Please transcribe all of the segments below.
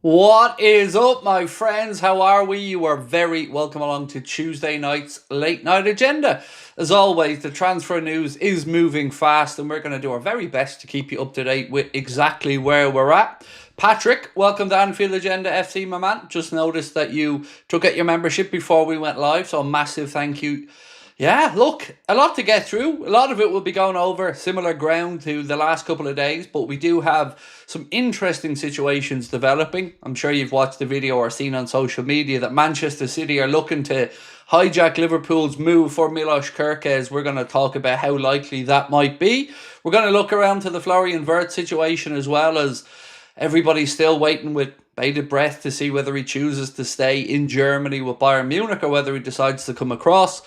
What is up, my friends? How are we? You are very welcome along to Tuesday night's late night agenda. As always, the transfer news is moving fast, and we're going to do our very best to keep you up to date with exactly where we're at. Patrick, welcome to Anfield Agenda FC, my man. Just noticed that you took out your membership before we went live, so a massive thank you. Yeah, look, a lot to get through. A lot of it will be going over similar ground to the last couple of days, but we do have some interesting situations developing. I'm sure you've watched the video or seen on social media that Manchester City are looking to hijack Liverpool's move for Milos Kerkez. We're going to talk about how likely that might be. We're going to look around to the Florian Wirtz situation, as well as everybody's still waiting with bated breath to see whether he chooses to stay in Germany with Bayern Munich or whether he decides to come across.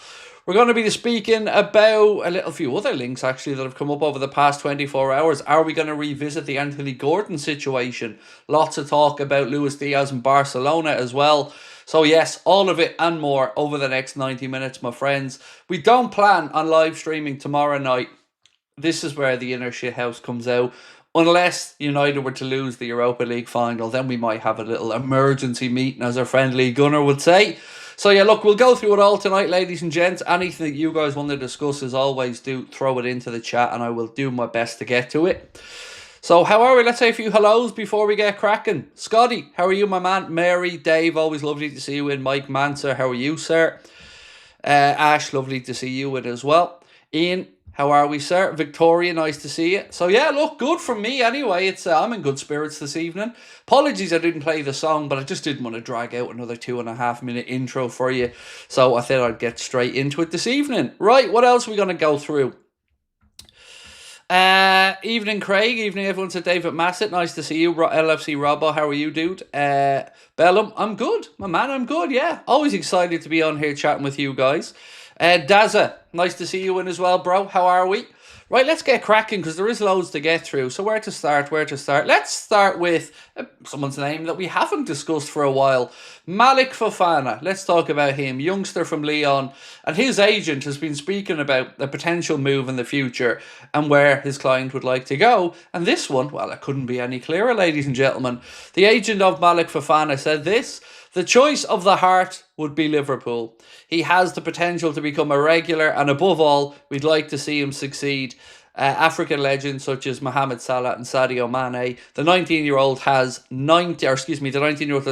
We're going to be speaking about a few other links, actually, that have come up over the past 24 hours. Are we going to revisit the Anthony Gordon situation? Lots of talk about Luis Diaz and Barcelona as well. So yes, all of it and more over the next 90 minutes, my friends. We don't plan on live streaming tomorrow night. This is where the inner shithouse comes out. Unless United were to lose the Europa League final, then we might have a little emergency meeting, as our friend Lee Gunner would say. So yeah, look, we'll go through it all tonight, ladies and gents. Anything that you guys want to discuss, as always, do throw it into the chat and I will do my best to get to it. So how are we? Let's say a few hellos before we get cracking. Scotty, how are you, my man? Mary, Dave, always lovely to see you in. Mike Manser, how are you, sir? Ash, lovely to see you in as well. Ian, how are we, sir? Victoria, nice to see you. So yeah, look, good from me anyway. It's I'm in good spirits this evening. Apologies I didn't play the song, but I just didn't want to drag out another 2.5 minute intro for you. So I thought I'd get straight into it this evening. Right, what else are we going to go through? Evening, Craig. Evening, everyone. To David Massett. Nice to see you. LFC Robbo, how are you, dude? Bellum, I'm good. My man, I'm good, yeah. Always excited to be on here chatting with you guys. Dazza, nice to see you in as well, bro. How are we? Right, let's get cracking because there is loads to get through. So where to start? Let's start with someone's name that we haven't discussed for a while. Malik Fofana. Let's talk about him. Youngster from Lyon. And his agent has been speaking about a potential move in the future and where his client would like to go. And this one, well, it couldn't be any clearer, ladies and gentlemen. The agent of Malik Fofana said this: the choice of the heart would be Liverpool. He has the potential to become a regular, and above all, we'd like to see him succeed. African legends such as Mohamed Salah and Sadio Mane. The 19-year-old has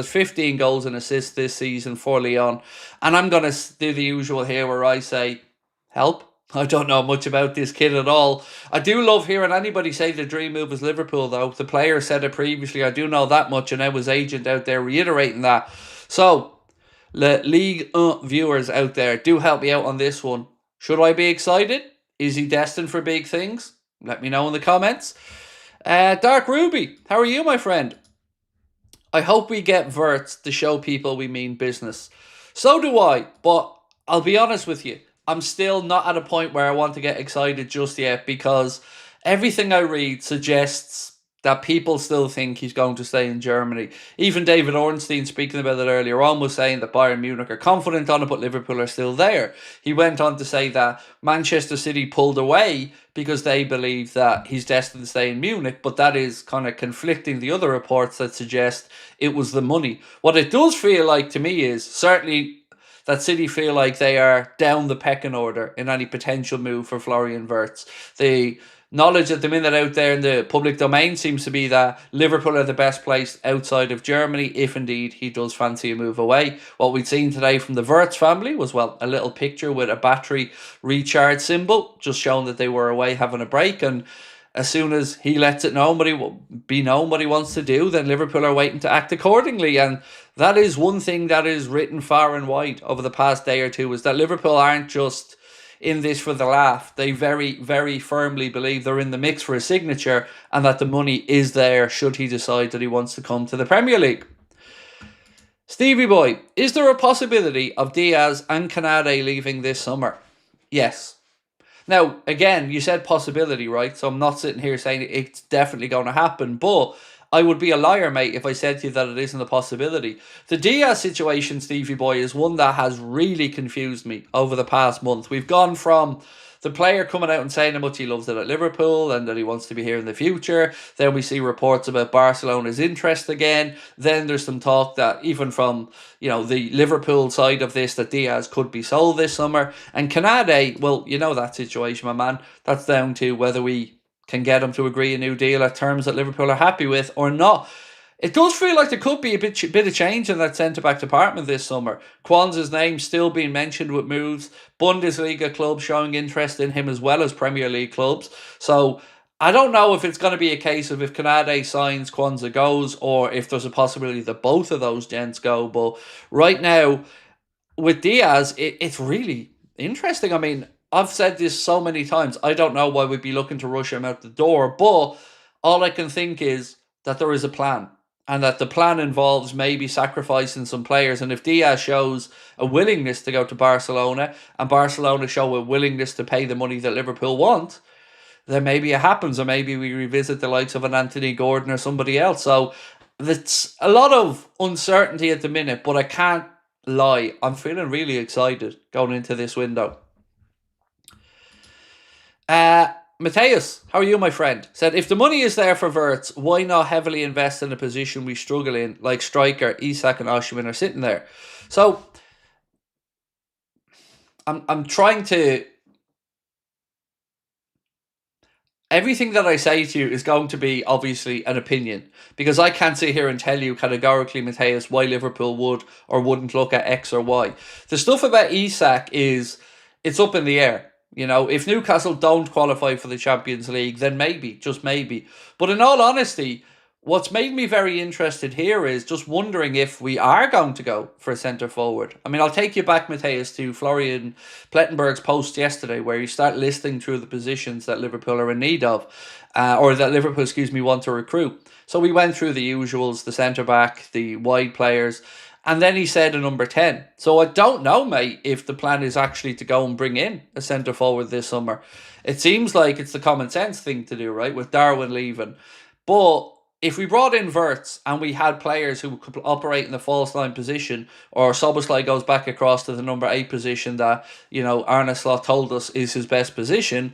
15 goals and assists this season for Lyon. And I'm going to do the usual here where I say, help. I don't know much about this kid at all. I do love hearing anybody say the dream move is Liverpool, though. The player said it previously. I do know that much, and now his agent out there reiterating that. So, the League 1 viewers out there, do help me out on this one. Should I be excited? Is he destined for big things? Let me know in the comments. Dark Ruby, how are you, my friend? I hope we get Wirtz to show people we mean business. So do I, but I'll be honest with you. I'm still not at a point where I want to get excited just yet, because everything I read suggests that people still think he's going to stay in Germany. Even David Ornstein, speaking about it earlier on, was saying that Bayern Munich are confident on it, but Liverpool are still there. He went on to say that Manchester City pulled away because they believe that he's destined to stay in Munich, but that is kind of conflicting the other reports that suggest it was the money. What it does feel like to me is certainly that City feel like they are down the pecking order in any potential move for Florian Wirtz. The knowledge at the minute out there in the public domain seems to be that Liverpool are the best place outside of Germany, if indeed he does fancy a move away. What we'd seen today from the Wirtz family was, well, a little picture with a battery recharge symbol, just showing that they were away having a break. And as soon as he lets it know what he wants to do, then Liverpool are waiting to act accordingly. And that is one thing that is written far and wide over the past day or two, is that Liverpool aren't just in this for the laugh. They very, very firmly believe they're in the mix for a signature, and that the money is there should he decide that he wants to come to the Premier League. Stevie boy, is there a possibility of Diaz and Canade leaving this summer? Yes. Now, again, you said possibility, right? So I'm not sitting here saying it's definitely going to happen, but I would be a liar, mate, if I said to you that it isn't a possibility. The Diaz situation, Stevie boy, is one that has really confused me over the past month. We've gone from the player coming out and saying how much he loves it at Liverpool and that he wants to be here in the future. Then we see reports about Barcelona's interest again. Then there's some talk that even from, the Liverpool side of this, that Diaz could be sold this summer. And Canade, well, you know that situation, my man. That's down to whether we can get him to agree a new deal at terms that Liverpool are happy with or not. It does feel like there could be a bit of change in that centre-back department this summer. Kwanzaa's name still being mentioned with moves. Bundesliga clubs showing interest in him as well as Premier League clubs. So I don't know if it's going to be a case of if Canade signs, Kwanzaa goes, or if there's a possibility that both of those gents go. But right now, with Diaz, it's really interesting. I mean, I've said this so many times. I don't know why we'd be looking to rush him out the door. But all I can think is that there is a plan. And that the plan involves maybe sacrificing some players. And if Diaz shows a willingness to go to Barcelona, and Barcelona show a willingness to pay the money that Liverpool want, then maybe it happens. Or maybe we revisit the likes of an Anthony Gordon or somebody else. So it's a lot of uncertainty at the minute. But I can't lie, I'm feeling really excited going into this window. Mateus, how are you, my friend? Said, if the money is there for Wirtz, why not heavily invest in a position we struggle in, like striker, Isak and Osimhen are sitting there? So, I'm trying to... Everything that I say to you is going to be, obviously, an opinion. Because I can't sit here and tell you categorically, Mateus, why Liverpool would or wouldn't look at X or Y. The stuff about Isak is, it's up in the air. If Newcastle don't qualify for the Champions League, then maybe, just maybe. But in all honesty, what's made me very interested here is just wondering if we are going to go for a centre-forward. I mean, I'll take you back, Mateus, to Florian Plettenberg's post yesterday, where you start listing through the positions that Liverpool are in need of, or that Liverpool, want to recruit. So we went through the usuals, the centre-back, the wide players, and then he said a number 10. So I don't know, mate, if the plan is actually to go and bring in a centre-forward this summer. It seems like it's the common sense thing to do, right, with Darwin leaving. But if we brought in Wirtz and we had players who could operate in the false line position, or Szoboszlai goes back across to the number 8 position that, Arne Slot told us is his best position,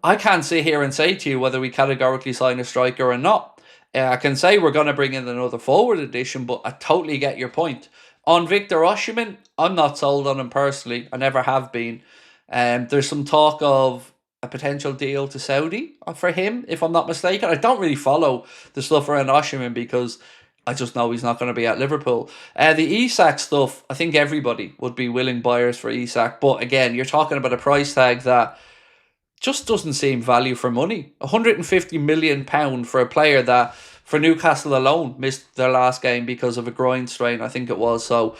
I can't sit here and say to you whether we categorically sign a striker or not. I can say we're going to bring in another forward addition, but I totally get your point. On Victor Osimhen, I'm not sold on him personally. I never have been. There's some talk of a potential deal to Saudi for him, if I'm not mistaken. I don't really follow the stuff around Osimhen because I just know he's not going to be at Liverpool. The Isak stuff, I think everybody would be willing buyers for Isak. But again, you're talking about a price tag that just doesn't seem value for money. £150 million for a player that, for Newcastle alone, missed their last game because of a groin strain, I think it was. So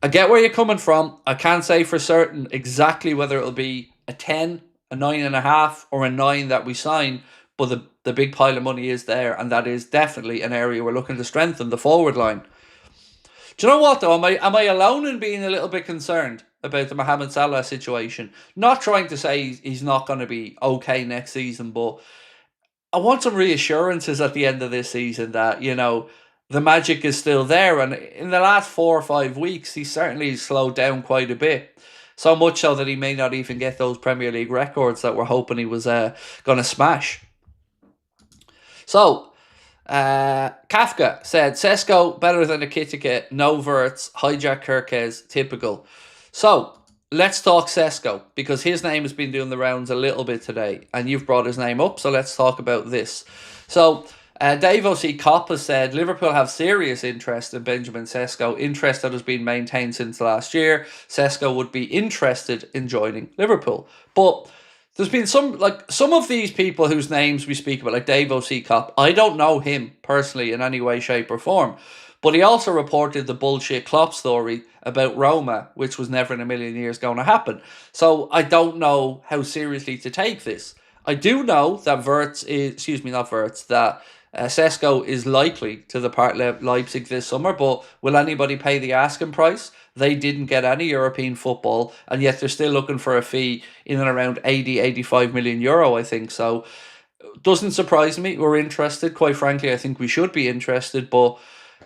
I get where you're coming from. I can't say for certain exactly whether it'll be a 10, a 9.5, or a 9 that we sign, but the big pile of money is there, and that is definitely an area we're looking to strengthen, the forward line. Do you know what, though? Am I alone in being a little bit concerned about the Mohamed Salah situation? Not trying to say he's not going to be okay next season, but I want some reassurances at the end of this season that, the magic is still there. And in the last 4 or 5 weeks, he's certainly slowed down quite a bit. So much so that he may not even get those Premier League records that we're hoping he was going to smash. So, Kafka said, SESKO better than a Kitike, no Wirtz, hijack KERKEZ, typical. So, let's talk SESKO, because his name has been doing the rounds a little bit today, and you've brought his name up, so let's talk about this. So, Dave O.C. Kopp has said, Liverpool have serious interest in Benjamin SESKO, interest that has been maintained since last year. SESKO would be interested in joining Liverpool. But there's been some of these people whose names we speak about, like Dave O.C. Kopp. I don't know him personally in any way, shape or form. But he also reported the bullshit Klopp story about Roma, which was never in a million years going to happen. So I don't know how seriously to take this. I do know that SESKO is likely to depart Leipzig this summer, but will anybody pay the asking price? They didn't get any European football, and yet they're still looking for a fee in and around 85 million euro, I think. So, doesn't surprise me. We're interested. Quite frankly, I think we should be interested, but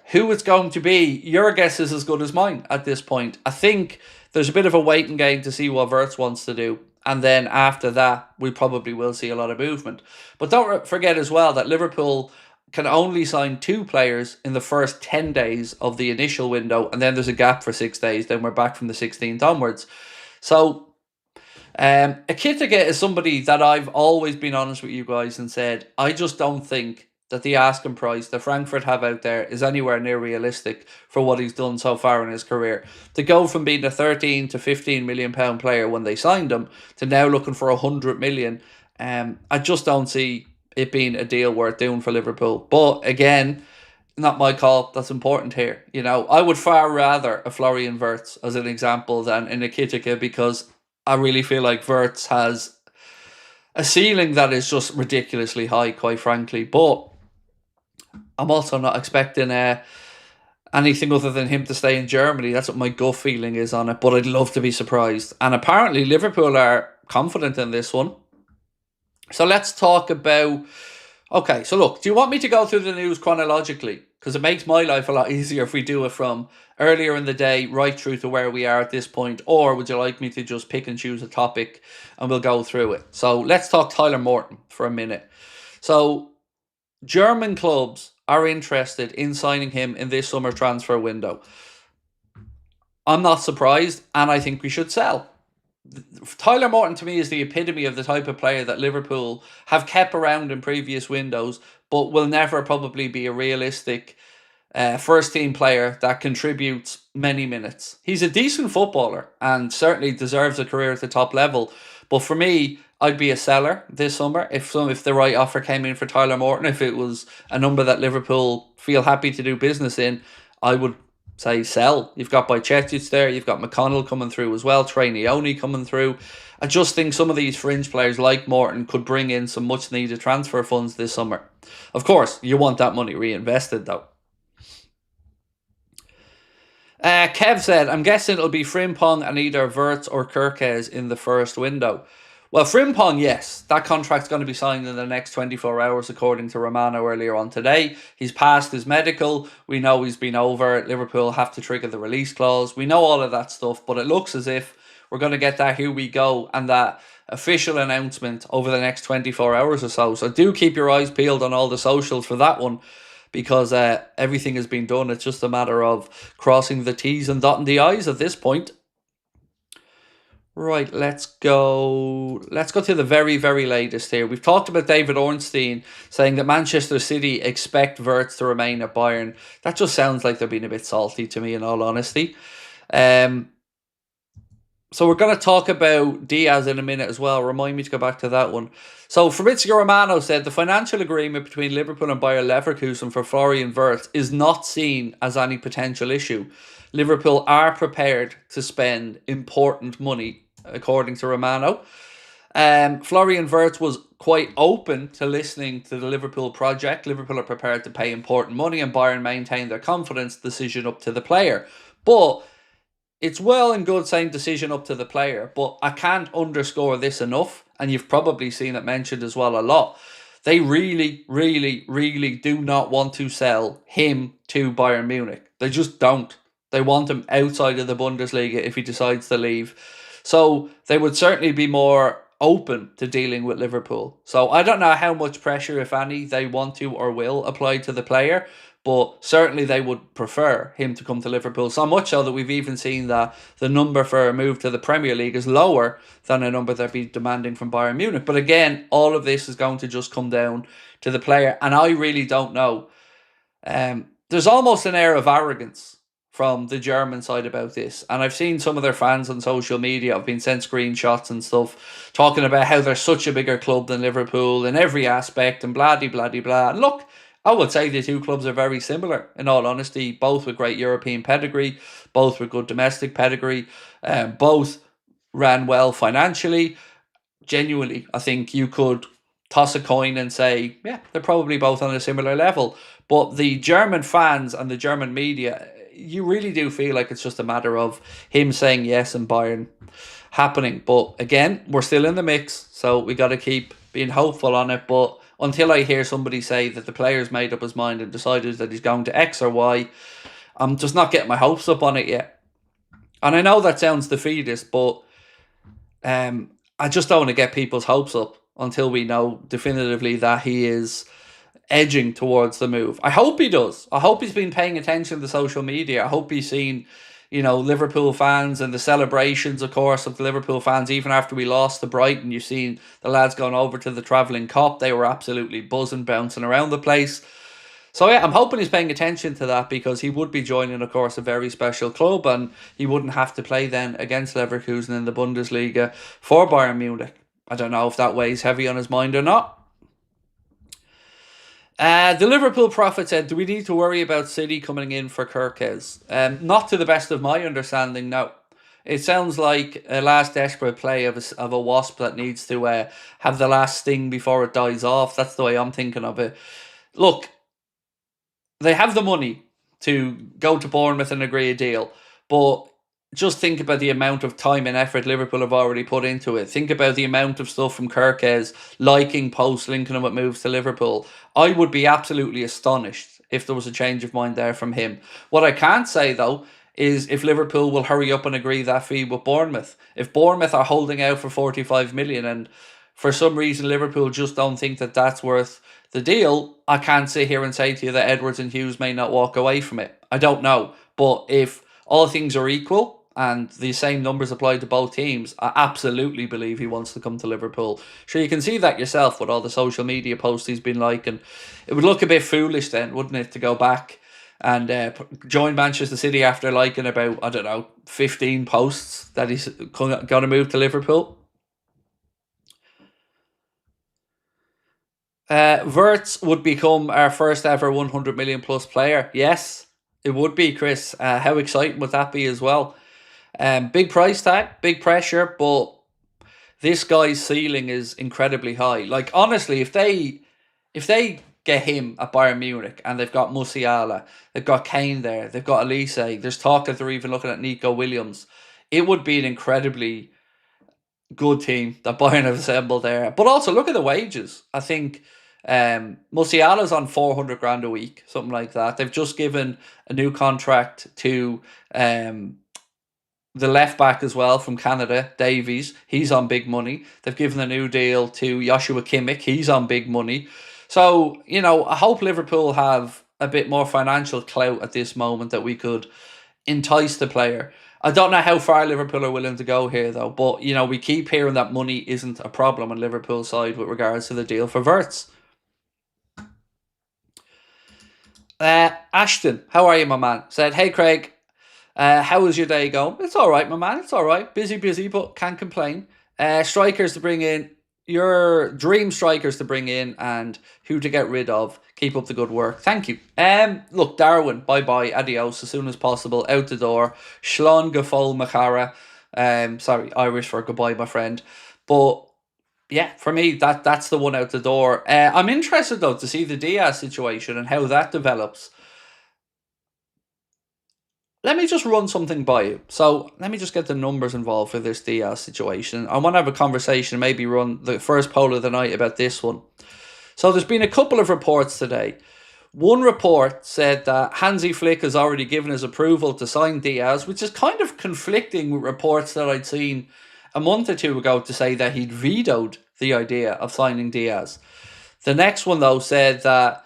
who it's going to be, your guess is as good as mine at this point. I think there's a bit of a waiting game to see what Wirtz wants to do. And then after that, we probably will see a lot of movement. But don't forget as well that Liverpool can only sign 2 players in the first 10 days of the initial window, and then there's a gap for 6 days. Then we're back from the 16th onwards. So Ekitike is somebody that I've always been honest with you guys and said, I just don't think that the asking price that Frankfurt have out there is anywhere near realistic for what he's done so far in his career. To go from being a 13 to 15 million pound player when they signed him to now looking for 100 million, I just don't see it being a deal worth doing for Liverpool. But again, not my call. That's important here. You know, I would far rather a Florian Wirtz as an example than in Ekitike, because I really feel like Wirtz has a ceiling that is just ridiculously high, quite frankly. But I'm also not expecting anything other than him to stay in Germany. That's what my gut feeling is on it. But I'd love to be surprised. And apparently Liverpool are confident in this one. So let's talk about... Okay, so look, do you want me to go through the news chronologically? Because it makes my life a lot easier if we do it from earlier in the day right through to where we are at this point. Or would you like me to just pick and choose a topic and we'll go through it? So let's talk Tyler Morton for a minute. So German clubs are interested in signing him in this summer transfer window. I'm not surprised, and I think we should sell. Tyler Morton to me is the epitome of the type of player that Liverpool have kept around in previous windows, but will never probably be a realistic first team player that contributes many minutes. He's a decent footballer and certainly deserves a career at the top level. But for me, I'd be a seller this summer if the right offer came in for Tyler Morton. If it was a number that Liverpool feel happy to do business in, I would say sell. You've got Bajcetic there, you've got McConnell coming through as well, Trey Neone coming through. I just think some of these fringe players like Morton could bring in some much needed transfer funds this summer. Of course, you want that money reinvested though. Kev said, I'm guessing it'll be Frimpong and either Wirtz or KERKEZ in the first window. Well, Frimpong, yes. That contract's going to be signed in the next 24 hours, according to Romano earlier on today. He's passed his medical. We know he's been over. Liverpool have to trigger the release clause. We know all of that stuff, but it looks as if we're going to get that here we go and that official announcement over the next 24 hours or so. So do keep your eyes peeled on all the socials for that one, because everything has been done. It's just a matter of crossing the T's and dotting the I's at this point. Right, let's go to the very, very latest here. We've talked about David Ornstein saying that Manchester City expect Wirtz to remain at Bayern. That just sounds like they're being a bit salty to me, in all honesty. So we're going to talk about Diaz in a minute as well. Remind me to go back to that one. So Fabrizio Romano said the financial agreement between Liverpool and Bayer Leverkusen for Florian Wirtz is not seen as any potential issue. Liverpool are prepared to spend important money, according to Romano. Florian Wirtz was quite open to listening to the Liverpool project. Liverpool are prepared to pay important money and Bayern maintain their confidence, decision up to the player. But it's well and good saying decision up to the player, but I can't underscore this enough, and you've probably seen it mentioned as well a lot. They really, really, really do not want to sell him to Bayern Munich. They just don't. They want him outside of the Bundesliga if he decides to leave. So they would certainly be more open to dealing with Liverpool. So I don't know how much pressure, if any, they want to or will apply to the player, but certainly they would prefer him to come to Liverpool. So much so that we've even seen that the number for a move to the Premier League is lower than a number they'd be demanding from Bayern Munich. But again, all of this is going to just come down to the player. And I really don't know. There's almost an air of arrogance from the German side about this. And I've seen some of their fans on social media have been sent screenshots and stuff talking about how they're such a bigger club than Liverpool in every aspect and blah, blah, blah, blah. And look, I would say the two clubs are very similar, in all honesty, both with great European pedigree, both with good domestic pedigree, both ran well financially. Genuinely, I think you could toss a coin and say, yeah, they're probably both on a similar level. But the German fans and the German media, you really do feel like it's just a matter of him saying yes and Bayern happening. But again, we're still in the mix, so we got to keep being hopeful on it. But until I hear somebody say that the player's made up his mind and decided that he's going to X or Y, I'm just not getting my hopes up on it yet. And I know that sounds defeatist, but I just don't want to get people's hopes up until we know definitively that he is edging towards the move. I hope he does. I hope he's been paying attention to social media. I hope he's seen, Liverpool fans and the celebrations, of course, of the Liverpool fans. Even after we lost to Brighton, you've seen the lads going over to the travelling cop. They were absolutely buzzing, bouncing around the place. So yeah, I'm hoping he's paying attention to that, because he would be joining, of course, a very special club, and he wouldn't have to play then against Leverkusen in the Bundesliga for Bayern Munich. I don't know if that weighs heavy on his mind or not. The Liverpool prophet said, do we need to worry about City coming in for KERKEZ? Not to the best of my understanding, no. It sounds like a last desperate play of a wasp that needs to have the last sting before it dies off. That's the way I'm thinking of it. Look, they have the money to go to Bournemouth and agree a deal, but just think about the amount of time and effort Liverpool have already put into it. Think about the amount of stuff from KERKEZ liking posts, linking him with moves to Liverpool. I would be absolutely astonished if there was a change of mind there from him. What I can't say, though, is if Liverpool will hurry up and agree that fee with Bournemouth. If Bournemouth are holding out for 45 million and for some reason Liverpool just don't think that that's worth the deal, I can't sit here and say to you that Edwards and Hughes may not walk away from it. I don't know. But if all things are equal and the same numbers apply to both teams, I absolutely believe he wants to come to Liverpool. Sure, you can see that yourself with all the social media posts he's been liking. It would look a bit foolish then, wouldn't it, to go back and join Manchester City after liking about, 15 posts that he's going to move to Liverpool. Wirtz would become our first ever 100 million plus player. Yes, it would be, Chris. How exciting would that be as well? Big price tag, big pressure, but this guy's ceiling is incredibly high. Like, honestly, if they get him at Bayern Munich and they've got Musiala, they've got Kane there, they've got Elise, there's talk that they're even looking at Nico Williams, it would be an incredibly good team that Bayern have assembled there. But also, look at the wages. I think Musiala's on 400 grand a week, something like that. They've just given a new contract to the left back as well from Canada, Davies. He's on big money. They've given a new deal to Joshua Kimmich. He's on big money. So, I hope Liverpool have a bit more financial clout at this moment that we could entice the player. I don't know how far Liverpool are willing to go here, though. But, we keep hearing that money isn't a problem on Liverpool's side with regards to the deal for Wirtz. Ashton, how are you, my man? Said, hey, Craig, how is your day going? It's all right, my man. It's all right. Busy, but can't complain. Strikers to bring in. Your dream strikers to bring in and who to get rid of. Keep up the good work. Thank you. Look, Darwin, bye-bye, adios, as soon as possible, out the door. Shlon Gafol Machara. Sorry, Irish for goodbye, my friend. But yeah, for me, that's the one out the door. I'm interested, though, to see the Diaz situation and how that develops. Let me just run something by you. So let me just get the numbers involved for this Diaz situation. I want to have a conversation, maybe run the first poll of the night about this one. So there's been a couple of reports today. One report said that Hansi Flick has already given his approval to sign Diaz, which is kind of conflicting with reports that I'd seen a month or two ago to say that he'd vetoed the idea of signing Diaz. The next one, though, said that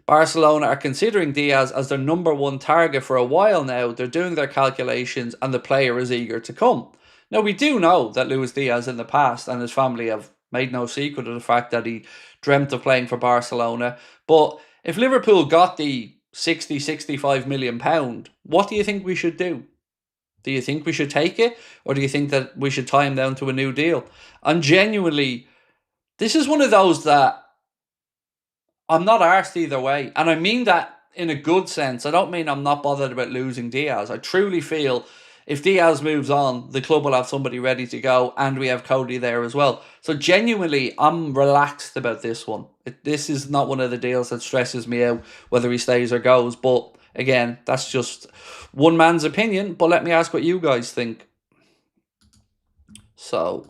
Barcelona are considering Diaz as their number one target for a while now. They're doing their calculations and the player is eager to come. Now, we do know that Luis Diaz in the past and his family have made no secret of the fact that he dreamt of playing for Barcelona. But if Liverpool got the 65 million pound, what do you think we should do? Do you think we should take it? Or do you think that we should tie him down to a new deal? And genuinely, this is one of those that I'm not arsed either way. And I mean that in a good sense. I don't mean I'm not bothered about losing Diaz. I truly feel if Diaz moves on, the club will have somebody ready to go, and we have Cody there as well. So genuinely, I'm relaxed about this one. This is not one of the deals that stresses me out, whether he stays or goes. But again, that's just one man's opinion. But let me ask what you guys think. So,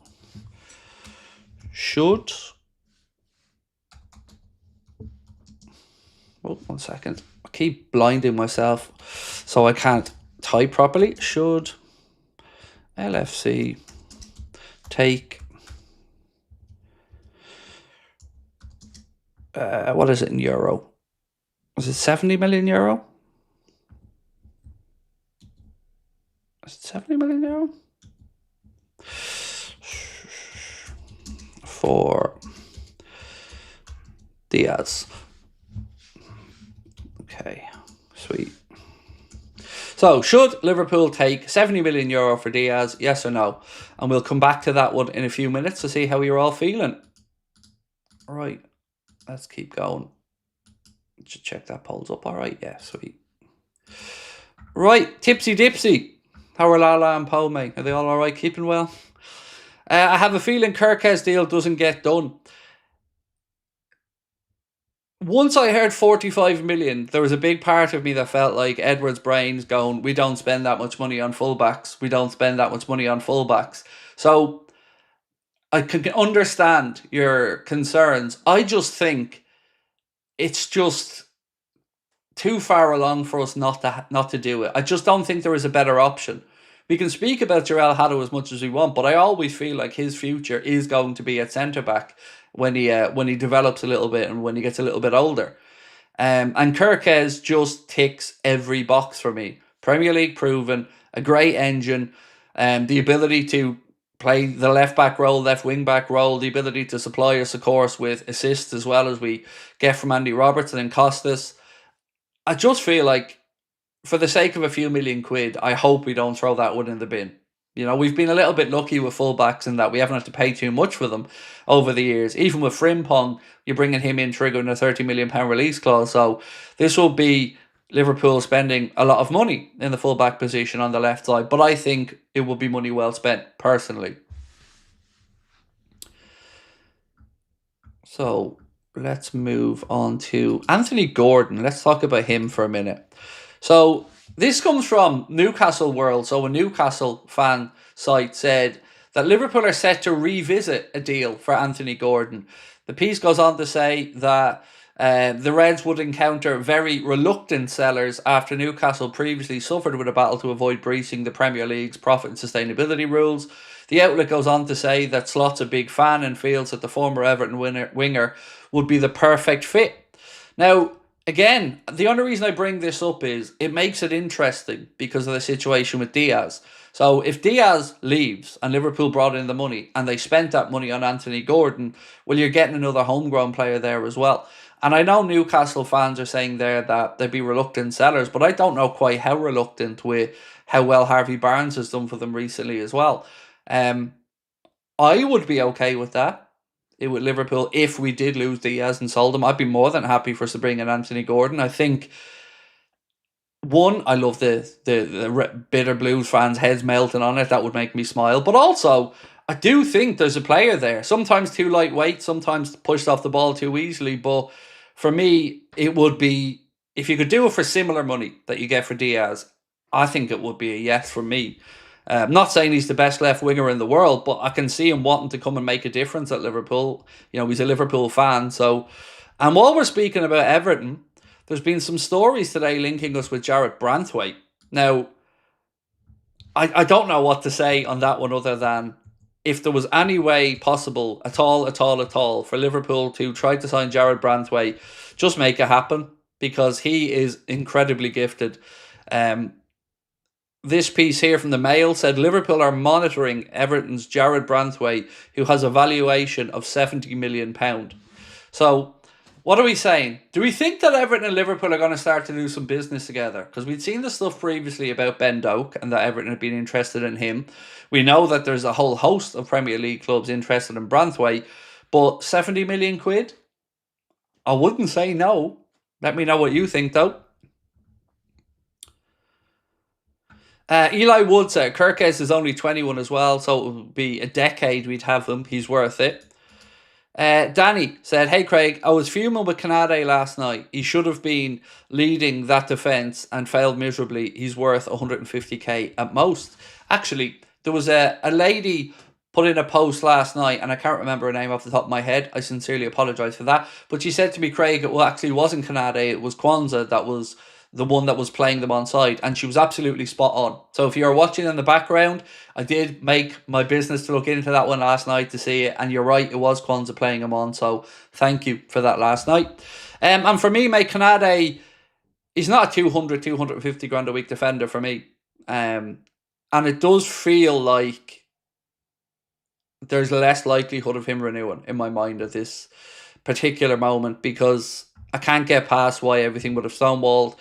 oh, 1 second. I keep blinding myself so I can't type properly. Should LFC take What is it in euro? Is it 70 million euro? Is it 70 million euro? For Diaz. Okay, sweet. So, should Liverpool take 70 million euro for Diaz? Yes or no? And we'll come back to that one in a few minutes to see how you're all feeling. Right, let's keep going. Just check that polls up. All right, yeah, sweet. Right, Tipsy Dipsy. How are Lala and Poe, mate? Are they all right? Keeping well? I have a feeling KERKEZ deal doesn't get done. Once I heard 45 million, there was a big part of me that felt like Edward's brain's going, we don't spend that much money on fullbacks. We don't spend that much money on fullbacks. So I can understand your concerns. I just think it's just too far along for us not to do it. I just don't think there is a better option. We can speak about Jarell Haddle as much as we want, but I always feel like his future is going to be at centre back when he develops a little bit and when he gets a little bit older. And KERKEZ just ticks every box for me. Premier League proven, a great engine, the ability to play the left back role, left wing back role, the ability to supply us, of course, with assists as well as we get from Andy Robertson and Costas. I just feel like, for the sake of a few million quid, I hope we don't throw that one in the bin. You know, we've been a little bit lucky with fullbacks in that we haven't had to pay too much for them over the years. Even with Frimpong, you're bringing him in, triggering a £30 million release clause. So this will be Liverpool spending a lot of money in the fullback position on the left side. But I think it will be money well spent, personally. So let's move on to Anthony Gordon. Let's talk about him for a minute. So this comes from Newcastle World. So a Newcastle fan site said that Liverpool are set to revisit a deal for Anthony Gordon. The piece goes on to say that the Reds would encounter very reluctant sellers after Newcastle previously suffered with a battle to avoid breaching the Premier League's profit and sustainability rules. The outlet goes on to say that Slot's a big fan and feels that the former Everton winger would be the perfect fit. Now, again, the only reason I bring this up is it makes it interesting because of the situation with Diaz. So if Diaz leaves and Liverpool brought in the money and they spent that money on Anthony Gordon, well, you're getting another homegrown player there as well. And I know Newcastle fans are saying there that they'd be reluctant sellers, but I don't know quite how reluctant with how well Harvey Barnes has done for them recently as well. I would be okay with that. With Liverpool, if we did lose Diaz and sold him, I'd be more than happy for us to bring in Anthony Gordon. I think, one, I love the bitter Blues fans' heads melting on it. That would make me smile. But also, I do think there's a player there. Sometimes too lightweight, sometimes pushed off the ball too easily. But for me, it would be, if you could do it for similar money that you get for Diaz, I think it would be a yes for me. I'm not saying he's the best left winger in the world, but I can see him wanting to come and make a difference at Liverpool. You know, he's a Liverpool fan. So, and while we're speaking about Everton, there's been some stories today linking us with Jarrad Branthwaite. Now, I don't know what to say on that one other than if there was any way possible at all for Liverpool to try to sign Jarrad Branthwaite, just make it happen because he is incredibly gifted. This piece here from the Mail said Liverpool are monitoring Everton's Jarrad Branthwaite, who has a valuation of £70 million. So, what are we saying? Do we think that Everton and Liverpool are going to start to do some business together? Because we'd seen the stuff previously about Ben Doak and that Everton had been interested in him. We know that there's a whole host of Premier League clubs interested in Branthwaite, but 70 million quid? I wouldn't say no. Let me know what you think, though. Eli Wood said KERKEZ is only 21 as well, so it would be a decade we'd have him. He's worth it. Danny said, hey Craig, I was fuming with Canade last night. He should have been leading that defence and failed miserably. He's worth 150k at most. Actually, there was a lady put in a post last night, and I can't remember her name off the top of my head. I sincerely apologise for that. But she said to me, Craig, it actually wasn't Canade, it was Kwanzaa that was the one that was playing them on side, and she was absolutely spot on. So if you're watching in the background, I did make my business to look into that one last night to see it, and you're right, it was Kwanzaa playing him on, so thank you for that last night. And for me, mate, Kanade, he's not a 250 grand a week defender for me. And it does feel like there's less likelihood of him renewing in my mind at this particular moment, because I can't get past why everything would have stonewalled.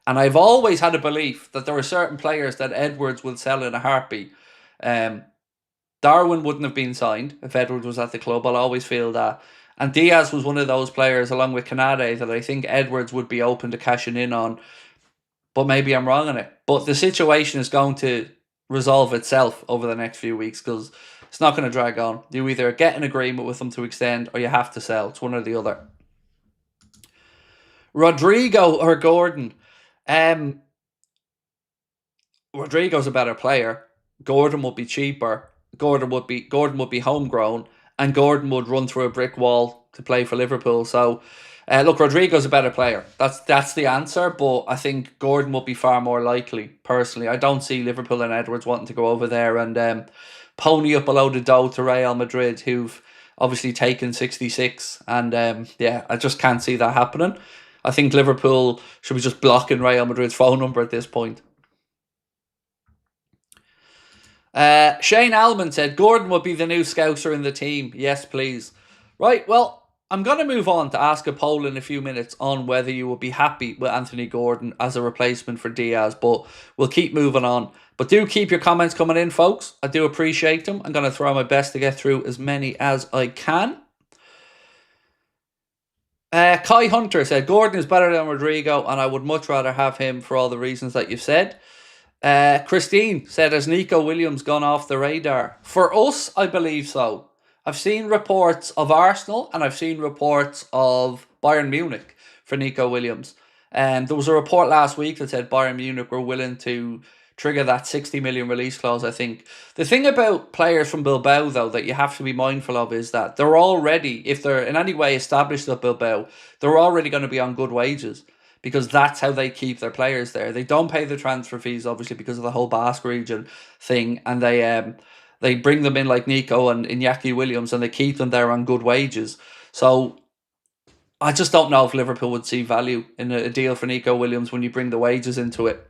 And I've always had a belief that there are certain players that Edwards would sell in a heartbeat. Darwin wouldn't have been signed if Edwards was at the club. I'll always feel that. And Diaz was one of those players, along with Kanade, that I think Edwards would be open to cashing in on. But maybe I'm wrong on it. But the situation is going to resolve itself over the next few weeks, because it's not going to drag on. You either get an agreement with them to extend, or you have to sell. It's one or the other. Rodrigo or Gordon? Rodrigo's a better player. Gordon would be cheaper. Gordon would be homegrown, and Gordon would run through a brick wall to play for Liverpool. So, look, Rodrigo's a better player. That's the answer. But I think Gordon would be far more likely. Personally, I don't see Liverpool and Edwards wanting to go over there and pony up a load of dough to Real Madrid, who've obviously taken 66. And yeah, I just can't see that happening. I think Liverpool should be just blocking Real Madrid's phone number at this point. Shane Alman said, Gordon would be the new scouser in the team. Yes, please. Right, well, I'm going to move on to ask a poll in a few minutes on whether you will be happy with Anthony Gordon as a replacement for Diaz, but we'll keep moving on. But do keep your comments coming in, folks. I do appreciate them. I'm going to try my best to get through as many as I can. Kai Hunter said, Gordon is better than Rodrigo, and I would much rather have him for all the reasons that you've said. Christine said, has Nico Williams gone off the radar? For us, I believe so. I've seen reports of Arsenal, and I've seen reports of Bayern Munich for Nico Williams. And there was a report last week that said Bayern Munich were willing to trigger that 60 million release clause, I think. The thing about players from Bilbao, though, that you have to be mindful of is that they're already, if they're in any way established at Bilbao, they're already going to be on good wages, because that's how they keep their players there. They don't pay the transfer fees, obviously, because of the whole Basque region thing, and they bring them in like Nico and Iñaki Williams, and they keep them there on good wages. So I just don't know if Liverpool would see value in a deal for Nico Williams when you bring the wages into it.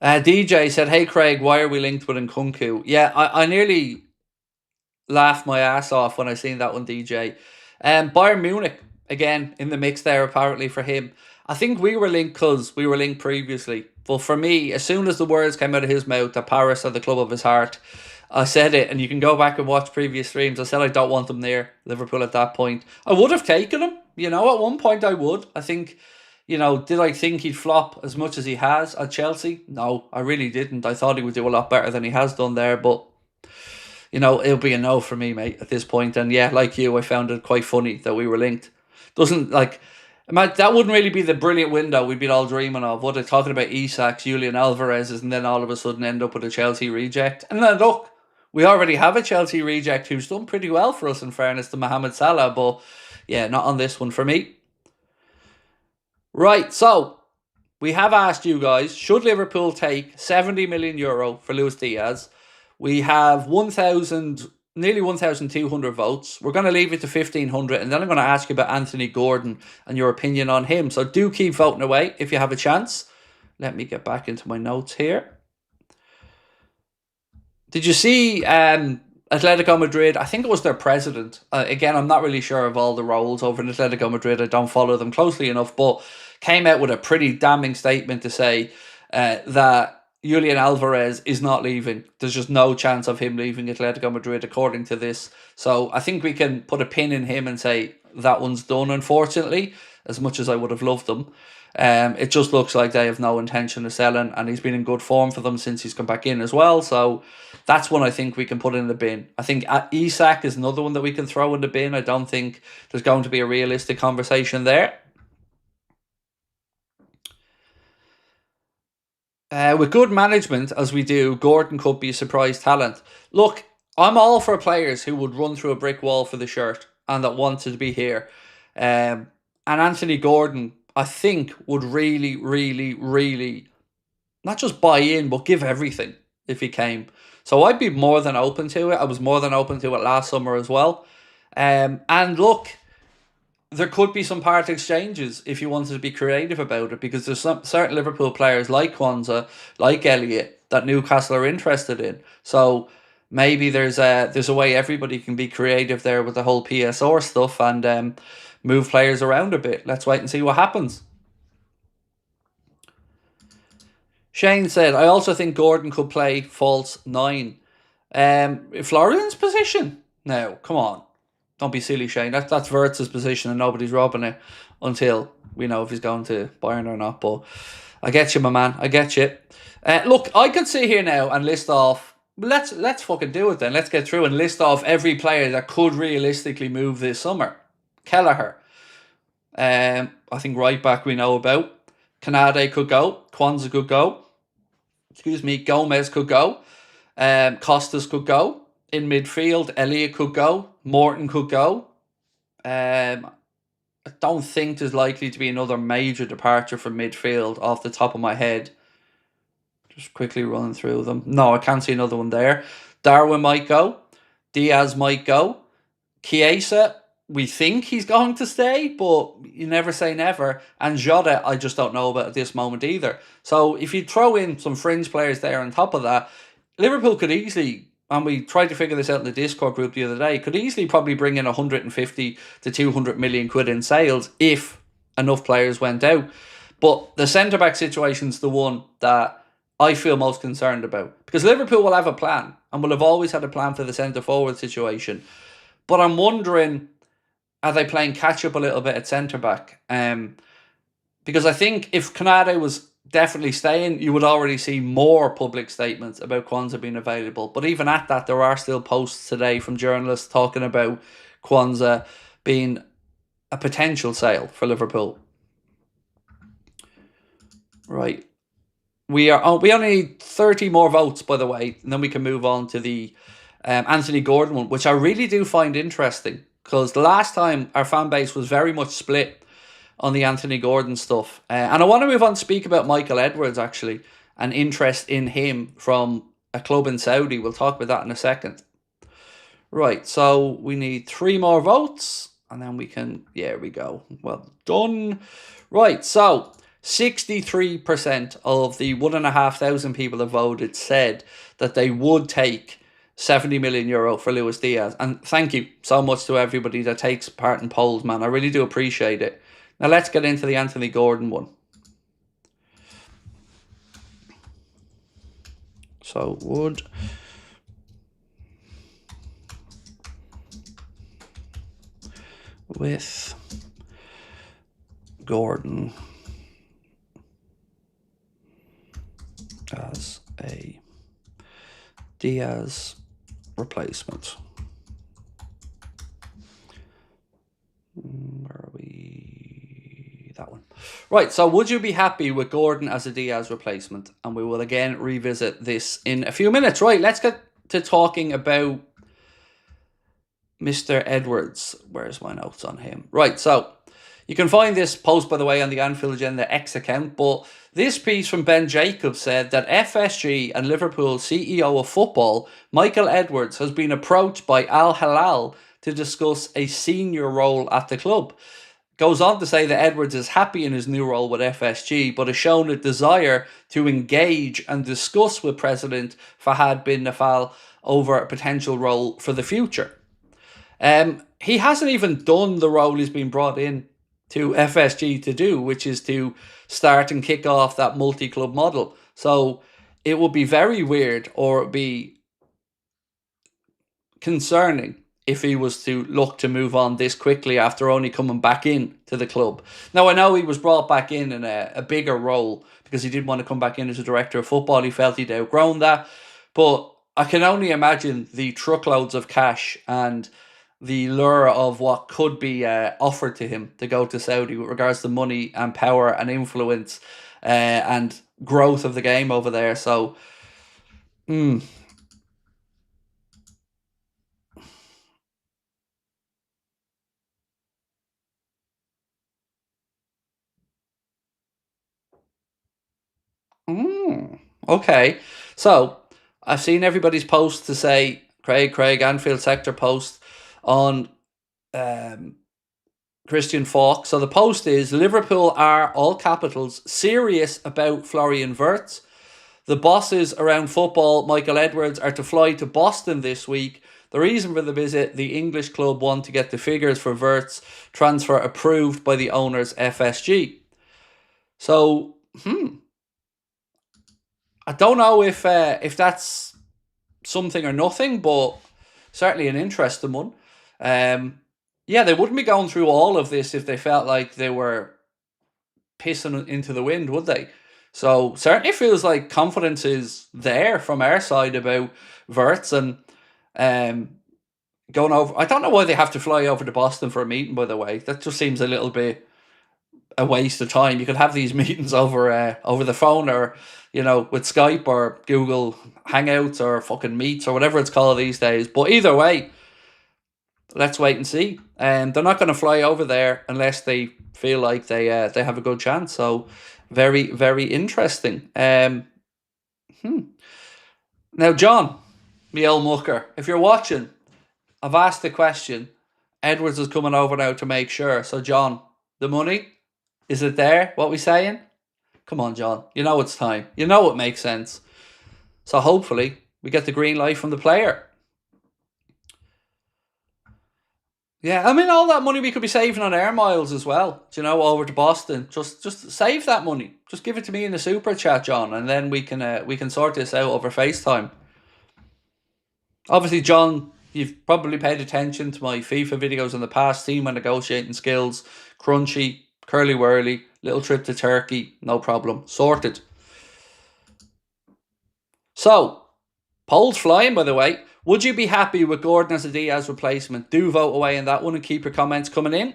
DJ said, hey Craig, why are we linked with Nkunku? Yeah, I nearly laughed my ass off when I seen that one, DJ. Bayern Munich, again, in the mix there apparently for him. I think we were linked because we were linked previously. But for me, as soon as the words came out of his mouth that Paris are the club of his heart, I said it, and you can go back and watch previous streams. I said I don't want them near Liverpool at that point. I would have taken him, at one point I would. I think, did I think he'd flop as much as he has at Chelsea? No, I really didn't. I thought he would do a lot better than he has done there, but it'll be a no for me, mate, at this point. And yeah, like you, I found it quite funny that we were linked. That wouldn't really be the brilliant window we'd be all dreaming of, would it? Talking about Isak's, Julian Alvarez's, and then all of a sudden end up with a Chelsea reject. And then look, we already have a Chelsea reject who's done pretty well for us, in fairness to Mohamed Salah, but yeah, not on this one for me. Right, so we have asked you guys, should Liverpool take 70 million euro for Luis Diaz? We have nearly 1,200 votes. We're going to leave it to 1,500, and then I'm going to ask you about Anthony Gordon and your opinion on him. So do keep voting away if you have a chance. Let me get back into my notes here. Did you see Atletico Madrid? I think it was their president. Again, I'm not really sure of all the roles over in Atletico Madrid. I don't follow them closely enough, but came out with a pretty damning statement to say that Julian Alvarez is not leaving. There's just no chance of him leaving Atletico Madrid, according to this. So I think we can put a pin in him and say that one's done, unfortunately, as much as I would have loved them. It just looks like they have no intention of selling, and he's been in good form for them since he's come back in as well. So that's one I think we can put in the bin. I think Isak is another one that we can throw in the bin. I don't think there's going to be a realistic conversation there. With good management, as we do, Gordon could be a surprise talent. Look, I'm all for players who would run through a brick wall for the shirt. and that wanted to be here. And Anthony Gordon, I think, would really, really, really not just buy in, but give everything if he came. So I'd be more than open to it. I was more than open to it last summer as well. And look, there could be some part exchanges if you wanted to be creative about it, because there's some certain Liverpool players like Kwanzaa, like Elliott, that Newcastle are interested in. So maybe there's a way everybody can be creative there with the whole PSR stuff and move players around a bit. Let's wait and see what happens. Shane said, I also think Gordon could play false 9. Florian's position? No, come on. Don't be silly, Shane. That's Wirtz's position and nobody's robbing it until we know if he's going to Bayern or not. But I get you, my man. I get you. Look, I could sit here now and list off. Let's fucking do it then. Let's get through and list off every player that could realistically move this summer. Kelleher. I think right back we know about. Kanade could go. Kwanzaa could go. Gomez could go. Costas could go. In midfield, Elliott could go. Morton could go. I don't think there's likely to be another major departure from midfield off the top of my head. Just quickly running through them. No, I can't see another one there. Darwin might go. Diaz might go. Chiesa, we think he's going to stay, but you never say never. And Jota, I just don't know about at this moment either. So if you throw in some fringe players there on top of that, Liverpool could easily, and we tried to figure this out in the Discord group the other day, could easily probably bring in 150 to 200 million quid in sales if enough players went out. But the centre-back situation's the one that I feel most concerned about. Because Liverpool will have a plan, and will have always had a plan for the centre-forward situation. But I'm wondering, are they playing catch-up a little bit at centre-back? Because I think if Kanade was definitely staying, you would already see more public statements about Kwanzaa being available. But even at that, there are still posts today from journalists talking about Kwanzaa being a potential sale for Liverpool. Right. We only need 30 more votes, by the way, and then we can move on to the Anthony Gordon one, which I really do find interesting, because the last time our fan base was very much split on the Anthony Gordon stuff. And I want to move on to speak about Michael Edwards, actually, and interest in him from a club in Saudi. We'll talk about that in a second. Right, so we need 3 more votes, and then we can, yeah, we go. Well done. Right, so 63% of the 1,500 people that voted said that they would take 70 million euro for Luis Diaz. And thank you so much to everybody that takes part in polls, man. I really do appreciate it. Now let's get into the Anthony Gordon one. So would with Gordon as a Diaz replacement. Where are we? That one. Right, so would you be happy with Gordon as a Diaz replacement? And we will again revisit this in a few minutes. Right, let's get to talking about Mr. Edwards. Where's my notes on him? Right, so you can find this post, by the way, on the Anfield Agenda X account, but this piece from Ben Jacobs said that FSG and Liverpool CEO of football, Michael Edwards, has been approached by Al Hilal to discuss a senior role at the club. Goes on to say that Edwards is happy in his new role with FSG, but has shown a desire to engage and discuss with President Fahad bin Nafal over a potential role for the future. He hasn't even done the role he's been brought in to FSG to do, which is to start and kick off that multi-club model. So it would be very weird, or it would be concerning if he was to look to move on this quickly after only coming back in to the club. Now, I know he was brought back in a bigger role because he didn't want to come back in as a director of football. He felt he'd outgrown that. But I can only imagine the truckloads of cash and the lure of what could be offered to him to go to Saudi with regards to money and power and influence and growth of the game over there. So, Okay. So I've seen everybody's post to say Craig Anfield sector post on um, Christian Falk. So the post is Liverpool are, all capitals, serious about Florian Wirtz. The bosses around football, Michael Edwards, are to fly to Boston this week. The reason for the visit, the English club want to get the figures for Wirtz transfer approved by the owner's FSG. So, I don't know if that's something or nothing, but certainly an interesting one. Yeah, they wouldn't be going through all of this if they felt like they were pissing into the wind, would they? So certainly feels like confidence is there from our side about Wirtz and um, going over. I don't know why they have to fly over to Boston for a meeting. By the way, that just seems a little bit a waste of time. You could have these meetings over the phone, or with Skype or Google Hangouts or fucking Meets or whatever it's called these days. But either way, let's wait and see. And they're not going to fly over there unless they feel like they have a good chance. So very, very interesting. Now, John, me old mucker, if you're watching, I've asked the question. Edwards is coming over now to make sure. So, John, the money, is it there? What we saying? Come on, John. You know it's time. You know it makes sense. So hopefully we get the green light from the player. Yeah, I mean, all that money we could be saving on air miles as well. Over to Boston. Just save that money. Just give it to me in the super chat, John, and then we can sort this out over FaceTime. Obviously, John, you've probably paid attention to my FIFA videos in the past. Seen my negotiating skills, crunchy, curly whirly, little trip to Turkey, no problem, sorted. So, polls flying, by the way. Would you be happy with Gordon as a Diaz replacement? Do vote away in that one and keep your comments coming in.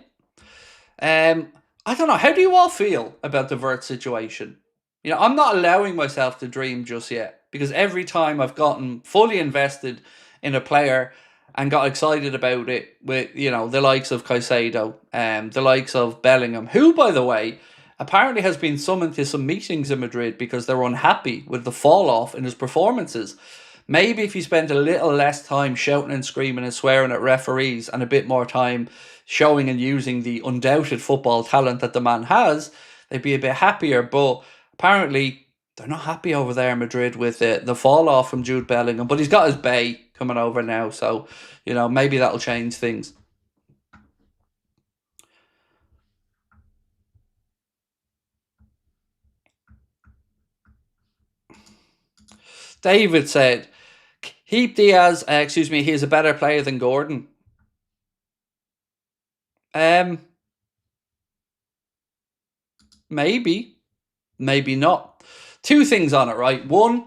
I don't know. How do you all feel about the Wirtz situation? I'm not allowing myself to dream just yet, because every time I've gotten fully invested in a player and got excited about it with, the likes of Caicedo, the likes of Bellingham, who, by the way, apparently has been summoned to some meetings in Madrid because they're unhappy with the fall off in his performances. Maybe if he spent a little less time shouting and screaming and swearing at referees and a bit more time showing and using the undoubted football talent that the man has, they'd be a bit happier. But apparently they're not happy over there in Madrid with the fall off from Jude Bellingham. But he's got his bay coming over now, so maybe that'll change things. David said, Heap Diaz, he is a better player than Gordon. Maybe not. Two things on it, right? One,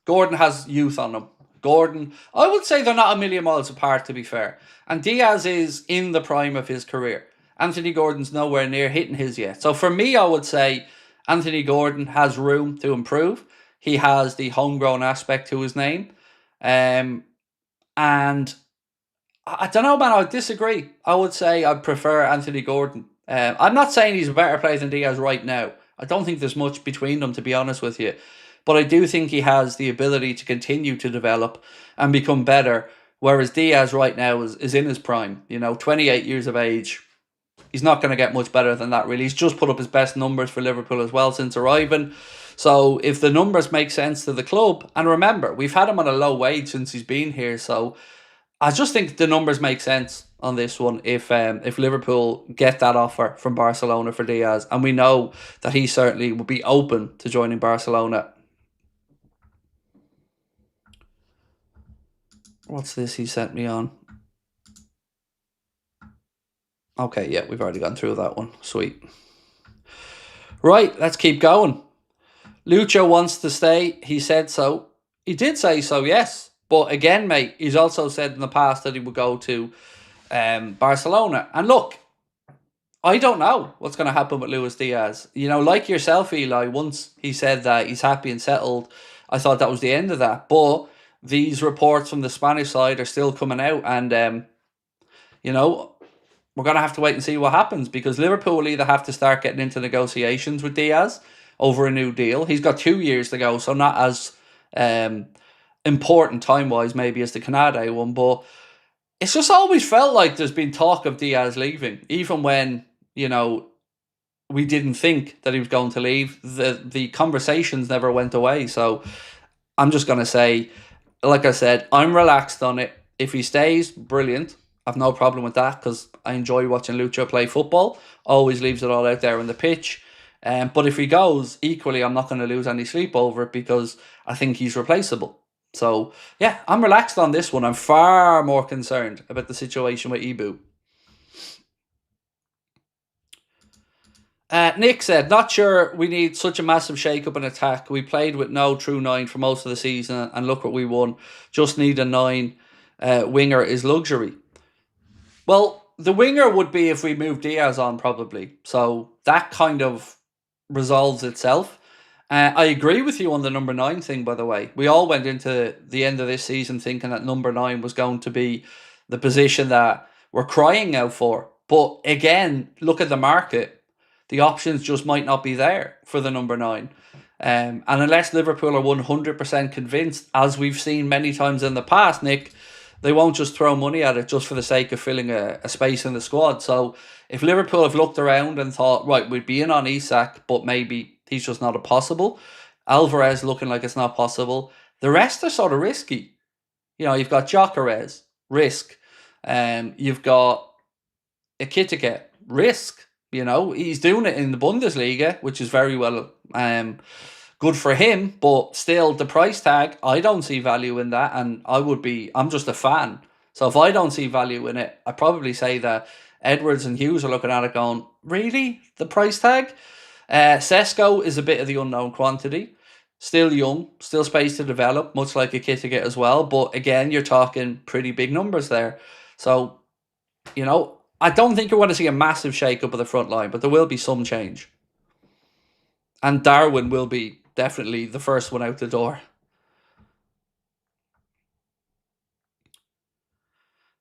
Gordon has youth on him. Gordon, I would say they're not a million miles apart, to be fair. And Diaz is in the prime of his career. Anthony Gordon's nowhere near hitting his yet. So for me, I would say Anthony Gordon has room to improve. He has the homegrown aspect to his name. And I don't know, man. I would disagree. I would say I'd prefer Anthony Gordon. I'm not saying he's a better player than Diaz right now. I don't think there's much between them, to be honest with you. But I do think he has the ability to continue to develop and become better. Whereas Diaz right now is in his prime. 28 years of age. He's not going to get much better than that, really. He's just put up his best numbers for Liverpool as well since arriving. So if the numbers make sense to the club, and remember, we've had him on a low wage since he's been here, so I just think the numbers make sense on this one if Liverpool get that offer from Barcelona for Diaz, and we know that he certainly would be open to joining Barcelona. What's this he sent me on? Okay, yeah, we've already gone through that one. Sweet. Right, let's keep going. Lucho wants to stay. He said so. He did say so, yes. But again, mate, he's also said in the past that he would go to Barcelona. And look, I don't know what's going to happen with Luis Diaz. Like yourself, Eli, once he said that he's happy and settled, I thought that was the end of that. But these reports from the Spanish side are still coming out. And, we're going to have to wait and see what happens, because Liverpool will either have to start getting into negotiations with Diaz, over a new deal. He's got 2 years to go, so not as important time-wise maybe as the Canade one, but it's just always felt like there's been talk of Diaz leaving, even when, we didn't think that he was going to leave. The conversations never went away, so I'm just going to say, like I said, I'm relaxed on it. If he stays, brilliant. I've no problem with that because I enjoy watching Lucho play football. Always leaves it all out there on the pitch. But if he goes, equally, I'm not going to lose any sleep over it because I think he's replaceable. So, yeah, I'm relaxed on this one. I'm far more concerned about the situation with Ibu. Nick said, not sure we need such a massive shake-up in attack. We played with no true 9 for most of the season, and look what we won. Just need a 9 winger is luxury. Well, the winger would be if we move Diaz on, probably. So that kind of resolves itself. I agree with you on the number 9 thing, by the way. We all went into the end of this season thinking that number 9 was going to be the position that we're crying out for. But again, look at the market. The options just might not be there for the number 9. And unless Liverpool are 100% convinced, as we've seen many times in the past, Nick, they won't just throw money at it just for the sake of filling a space in the squad. So if Liverpool have looked around and thought, right, we'd be in on Isak, but maybe he's just not a possible. Alvarez looking like it's not possible. The rest are sort of risky. You've got Gyökeres, risk. You've got Ekitike, risk. He's doing it in the Bundesliga, which is very well good for him, but still the price tag, I don't see value in that, and I'm just a fan. So if I don't see value in it, I'd probably say that Edwards and Hughes are looking at it going, really? The price tag? SESKO is a bit of the unknown quantity. Still young, still space to develop, much like Ekitike as well, but again, you're talking pretty big numbers there. So, I don't think you're going to see a massive shake-up of the front line, but there will be some change. And Darwin will be definitely the first one out the door.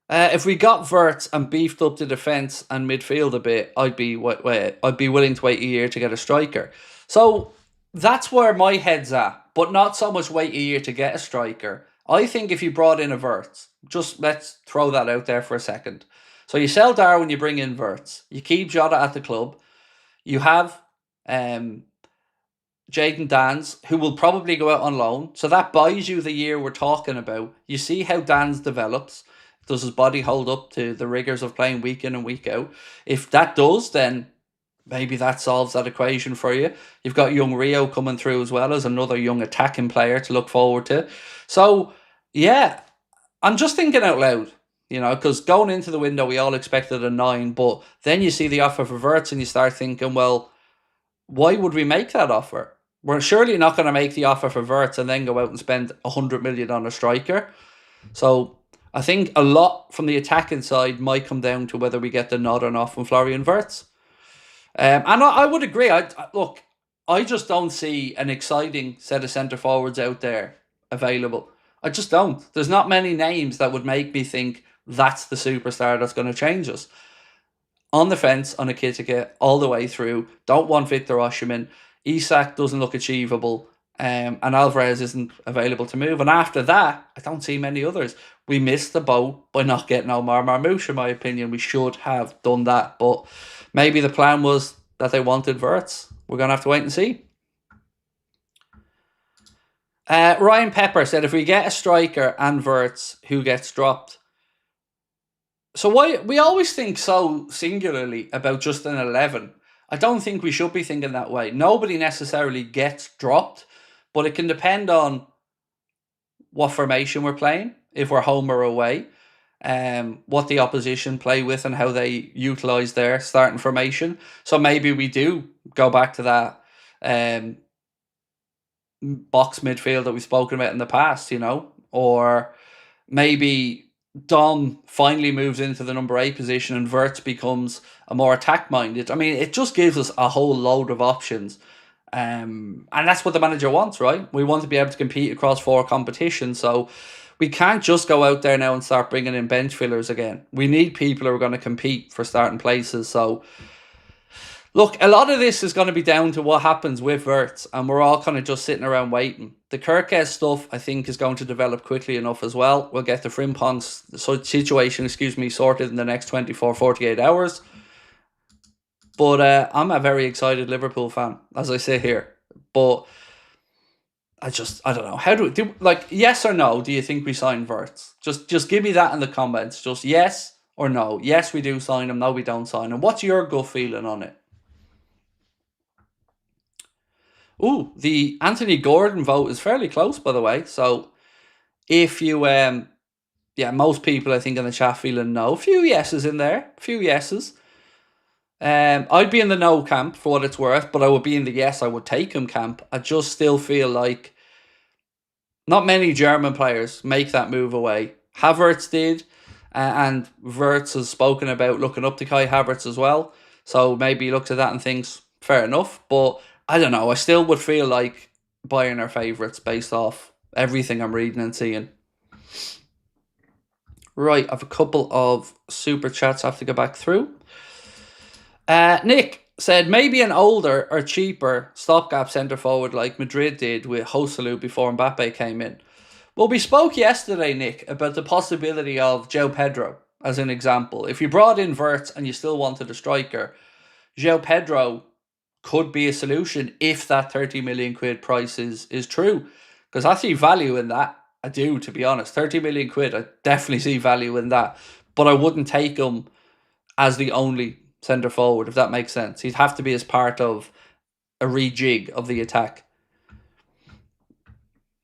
If we got Wirtz and beefed up the defence and midfield a bit, I'd be willing to wait a year to get a striker. So that's where my head's at, but not so much wait a year to get a striker. I think if you brought in a Wirtz, just let's throw that out there for a second. So you sell Darwin, you bring in Wirtz. You keep Jota at the club. You have Jadon Danns, who will probably go out on loan. So that buys you the year we're talking about. You see how Danns develops. Does his body hold up to the rigours of playing week in and week out? If that does, then maybe that solves that equation for you. You've got young Rio coming through as well as another young attacking player to look forward to. So, yeah, I'm just thinking out loud. Because going into the window, we all expected a 9, but then you see the offer for Wirtz and you start thinking, well, why would we make that offer? We're surely not going to make the offer for Wirtz and then go out and spend 100 million on a striker. So I think a lot from the attacking side might come down to whether we get the nod or not from Florian Wirtz. And I would agree. I just don't see an exciting set of centre forwards out there available. I just don't. There's not many names that would make me think that's the superstar that's going to change us. On the fence, on Ekitike, all the way through. Don't want Victor Osimhen. Isak doesn't look achievable. And Alvarez isn't available to move. And after that, I don't see many others. We missed the boat by not getting Omar Marmoush, in my opinion. We should have done that. But maybe the plan was that they wanted Wirtz. We're going to have to wait and see. Ryan Pepper said, if we get a striker and Wirtz, who gets dropped? So why we always think so singularly about just an 11. I don't think we should be thinking that way. Nobody necessarily gets dropped, but it can depend on what formation we're playing, if we're home or away, what the opposition play with and how they utilise their starting formation. So maybe we do go back to that box midfield that we've spoken about in the past, or maybe Dom finally moves into the number 8 position and Wirtz becomes a more attack-minded. I mean, it just gives us a whole load of options. And that's what the manager wants, right? We want to be able to compete across 4 competitions. So we can't just go out there now and start bringing in bench fillers again. We need people who are going to compete for starting places. So Look, a lot of this is going to be down to what happens with Wirtz, and we're all kind of just sitting around waiting. The KERKEZ stuff, I think, is going to develop quickly enough as well. We'll get the Frimpong's situation, sorted in the next 24, 48 hours. But I'm a very excited Liverpool fan, as I sit here. But I don't know. How do like, yes or no, do you think we sign Wirtz? Just give me that in the comments. Just yes or no. Yes, we do sign him. No, we don't sign him. What's your gut feeling on it? Ooh, the Anthony Gordon vote is fairly close, by the way. So if you, most people I think in the chat feeling no. A few yeses in there, a few yeses. I'd be in the no camp for what it's worth, but I would be in the yes, I would take him camp. I just still feel like not many German players make that move away. Havertz did, and Wirtz has spoken about looking up to Kai Havertz as well. So maybe he looks at that and thinks, fair enough. But I don't know. I still would feel like Bayern are favourites based off everything I'm reading and seeing. Right, I have a couple of super chats I have to go back through. Nick said maybe an older or cheaper stopgap centre forward like Madrid did with Joselu before Mbappe came in. Well, we spoke yesterday, Nick, about the possibility of João Pedro as an example. If you brought in Wirtz and you still wanted a striker, João Pedro could be a solution if that 30 million quid price is true. Because I see value in that. I do, to be honest. 30 million quid, I definitely see value in that. But I wouldn't take him as the only centre forward, if that makes sense. He'd have to be as part of a rejig of the attack.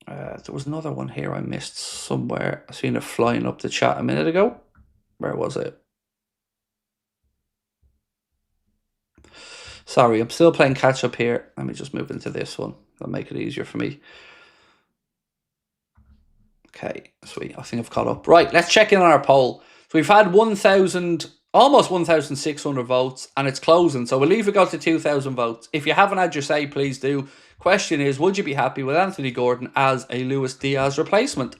There was another one here I missed somewhere. I seen it flying up the chat a minute ago. Where was it? Sorry, I'm still playing catch up here. Let me just move into this one. That'll make it easier for me. Okay, sweet. I think I've caught up. Right, let's check in on our poll. So we've had almost 1,600 votes, and it's closing. So we'll leave it go to 2,000 votes. If you haven't had your say, please do. Question is, would you be happy with Anthony Gordon as a Luis Diaz replacement?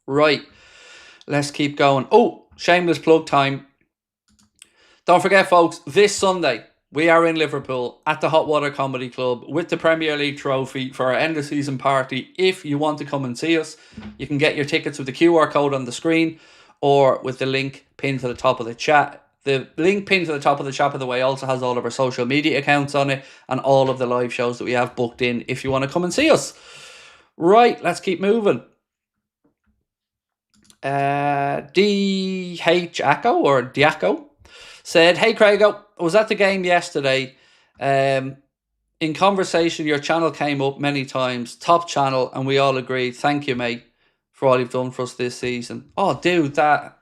Right, let's keep going. Oh, shameless plug time. Don't forget, folks, this Sunday, we are in Liverpool at the Hot Water Comedy Club with the Premier League trophy for our end of season party. If you want to come and see us, you can get your tickets with the QR code on the screen or with the link pinned to the top of the chat. The link pinned to the top of the chat, by the way, also has all of our social media accounts on it and all of the live shows that we have booked in if you want to come and see us. Right, let's keep moving. DH Acco or Diaco said, hey Craig, I was at the game yesterday. In conversation, your channel came up many times. Top channel, and we all agreed. Thank you, mate, for all you've done for us this season. Oh, dude, that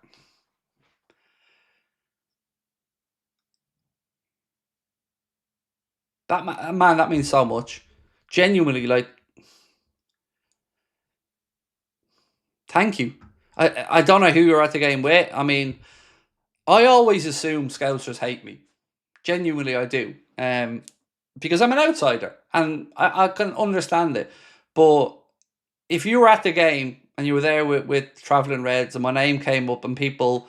man, that means so much. Genuinely, like, thank you. I don't know who you're at the game with. I mean, I always assume Scousers hate me. Genuinely, I do. Because I'm an outsider, and I can understand it. But if you were at the game and you were there with Travelling Reds and my name came up and people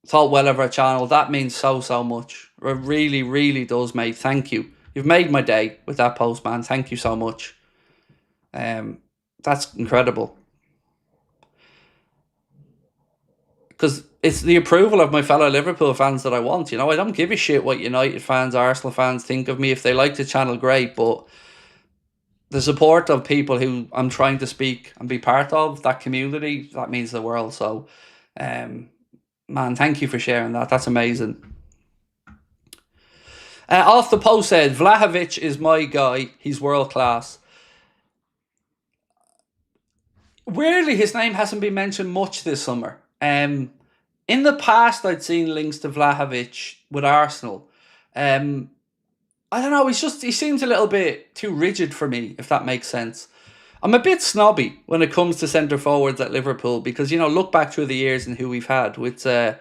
thought well of our channel, that means so much. It really, really does, mate. Thank you. You've made my day with that post, man. Thank you so much. That's incredible. Because it's the approval of my fellow Liverpool fans that I want. You know, I don't give a shit what United fans, Arsenal fans think of me. If they like the channel, great. But the support of people who I'm trying to speak and be part of, that community, that means the world. So, man, thank you for sharing that. That's amazing. Off the post said, Vlahovic is my guy. He's world class. Weirdly, his name hasn't been mentioned much this summer. In the past, I'd seen links to Vlahovic with Arsenal. I don't know, he seems a little bit too rigid for me, if that makes sense. I'm a bit snobby when it comes to centre forwards at Liverpool because, look back through the years and who we've had. It's a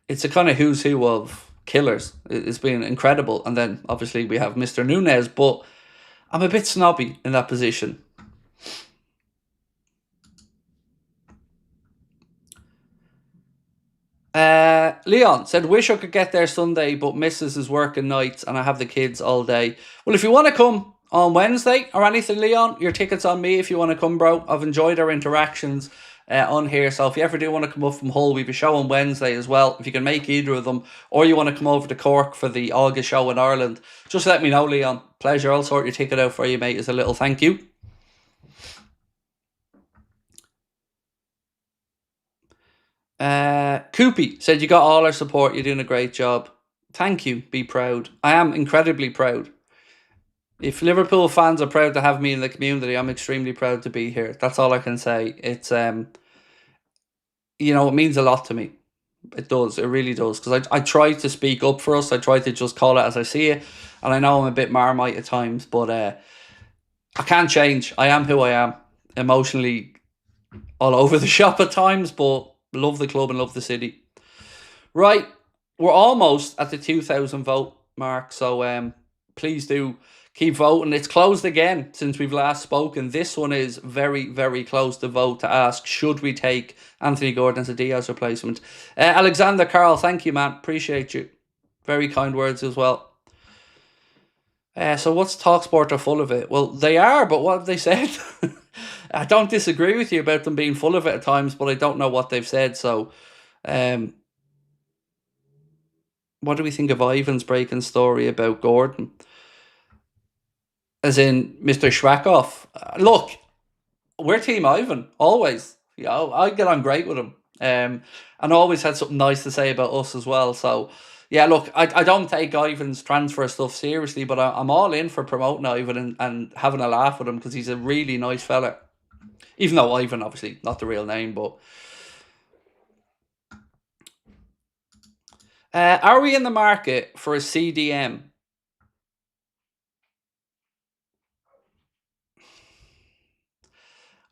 kind of who's who of killers. It's been incredible. And then, obviously, we have Mr. Nunez, but I'm a bit snobby in that position. Leon said, wish I could get there Sunday, but Mrs. is working nights and I have the kids all day. Well, if you want to come on Wednesday or anything, Leon, your ticket's on me if you want to come, bro. I've enjoyed our interactions on here. So if you ever do want to come up from Hull, we have a show on Wednesday as well. If you can make either of them, or you want to come over to Cork for the August show in Ireland, just let me know, Leon. Pleasure. I'll sort your ticket out for you, mate, as a little thank you. Koopy said, you got all our support. You're doing a great job. Thank you. Be proud. I am incredibly proud. If Liverpool fans are proud to have me in the community, I'm extremely proud to be here. That's all I can say. It's you know, it means a lot to me. It does. It really does. Because I try to speak up for us. I try to just call it as I see it. And I know I'm a bit Marmite at times, but I can't change. I am who I am. Emotionally all over the shop at times, but love the club and love the city. Right. We're almost at the 2,000 vote mark. So please do keep voting. It's closed again since we've last spoken. This one is very, very close to vote to ask, should we take Anthony Gordon as a Diaz replacement? Alexander Carl, thank you, man. Appreciate you. Very kind words as well. So what's TalkSport are full of it? Well, they are, but what have they said? I don't disagree with you about them being full of it at times, but I don't know what they've said. So what do we think of Ivan's breaking story about Gordon? As in Mr. Schwackhoff. Look, we're Team Ivan, always. You know, I get on great with him. And always had something nice to say about us as well. So, yeah, look, I don't take Ivan's transfer stuff seriously, but I'm all in for promoting Ivan and having a laugh with him because he's a really nice fella. Even though Ivan, obviously, not the real name, but... are we in the market for a CDM?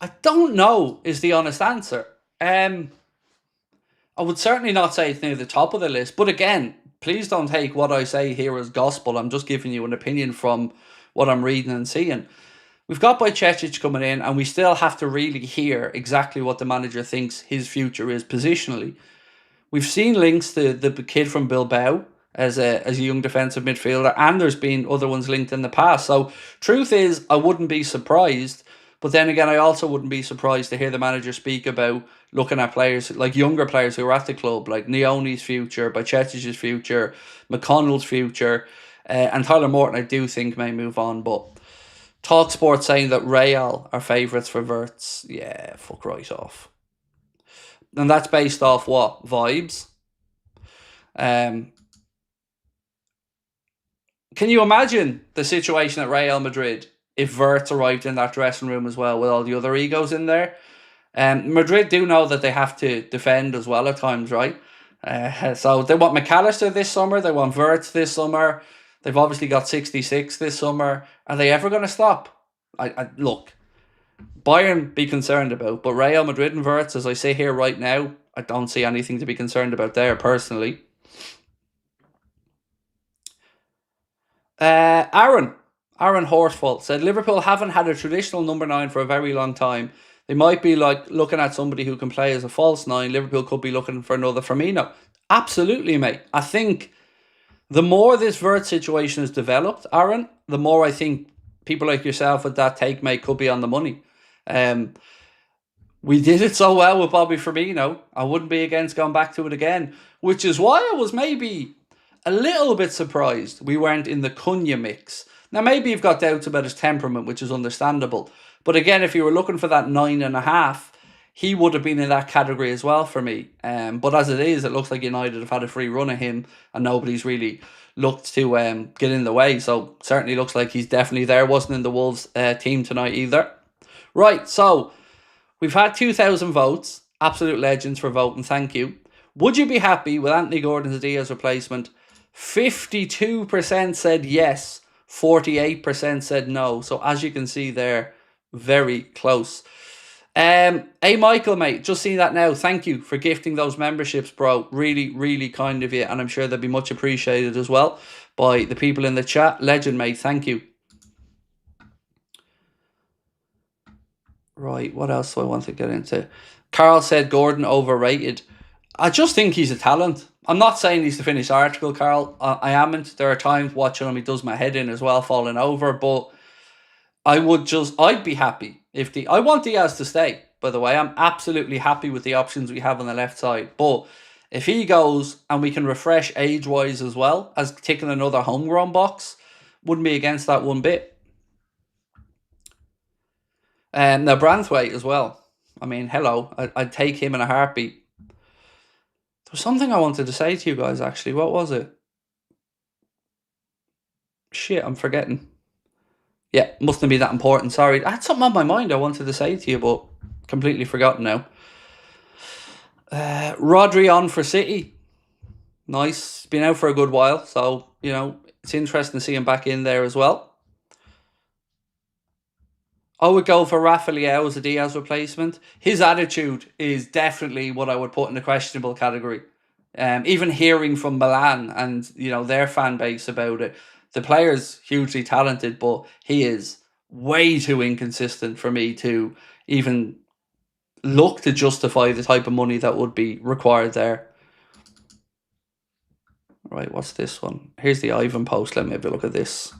I don't know is the honest answer. I would certainly not say it's near the top of the list. But again, please don't take what I say here as gospel. I'm just giving you an opinion from what I'm reading and seeing. We've got Bajcetic coming in, and we still have to really hear exactly what the manager thinks his future is positionally. We've seen links to the kid from Bilbao as a young defensive midfielder, and there's been other ones linked in the past. So truth is, I wouldn't be surprised. But then again, I also wouldn't be surprised to hear the manager speak about looking at players, like younger players who are at the club, like Neoni's future, Bajcetic's future, McConnell's future, and Tyler Morton I do think may move on. But TalkSport saying that Real are favourites for Wirtz. Yeah, fuck right off. And that's based off what? Vibes? Can you imagine the situation at Real Madrid if Wirtz arrived in that dressing room as well with all the other egos in there? Madrid do know that they have to defend as well at times, right? So they want McAllister this summer. They want Wirtz this summer. They've obviously got 66 this summer. Are they ever going to stop? Look, Bayern be concerned about, but Real Madrid and Wirtz, as I say here right now, I don't see anything to be concerned about there personally. Aaron Horsfall said Liverpool haven't had a traditional number 9 for a very long time. They might be like looking at somebody who can play as a false 9. Liverpool could be looking for another Firmino. Absolutely, mate. I think the more this Wirtz situation is developed, Aaron, the more I think people like yourself with that take, mate, could be on the money. We did it so well with Bobby Firmino. I wouldn't be against going back to it again, which is why I was maybe a little bit surprised we weren't in the Cunha mix. Now, maybe you've got doubts about his temperament, which is understandable. But again, if you were looking for that 9.5, he would have been in that category as well for me. But as it is, it looks like United have had a free run of him and nobody's really looked to get in the way. So certainly looks like he's definitely there. Wasn't in the Wolves team tonight either. Right, so we've had 2,000 votes. Absolute legends for voting. Thank you. Would you be happy with Anthony Gordon's Diaz replacement? 52% said yes. 48% said no. So as you can see there, very close. Hey Michael, mate, just seeing that now. Thank you for gifting those memberships, bro. Really, really kind of you, and I'm sure they'll be much appreciated as well by the people in the chat. Legend, mate. Thank you. Right, what else do I want to get into? Carl said Gordon overrated. I just think he's a talent. I'm not saying he's the finished article, Carl. I amn't. There are times watching him, he does my head in as well, falling over. But I'd be happy if I want Diaz to stay, by the way. I'm absolutely happy with the options we have on the left side. But if he goes and we can refresh age-wise as well as ticking another homegrown box, wouldn't be against that one bit. Now, Branthwaite as well. I mean, hello. I'd take him in a heartbeat. There was something I wanted to say to you guys, actually. What was it? Shit, I'm forgetting. Yeah, mustn't be that important. Sorry. I had something on my mind I wanted to say to you, but completely forgotten now. Rodri on for City. Nice. Been out for a good while, so, you know, it's interesting to see him back in there as well. I would go for Rafa Leao as a Diaz replacement. His attitude is definitely what I would put in the questionable category. Even hearing from Milan and, you know, their fan base about it, the player's hugely talented, but he is way too inconsistent for me to even look to justify the type of money that would be required there. Right, what's this one? Here's the Ivan post. Let me have a look at this.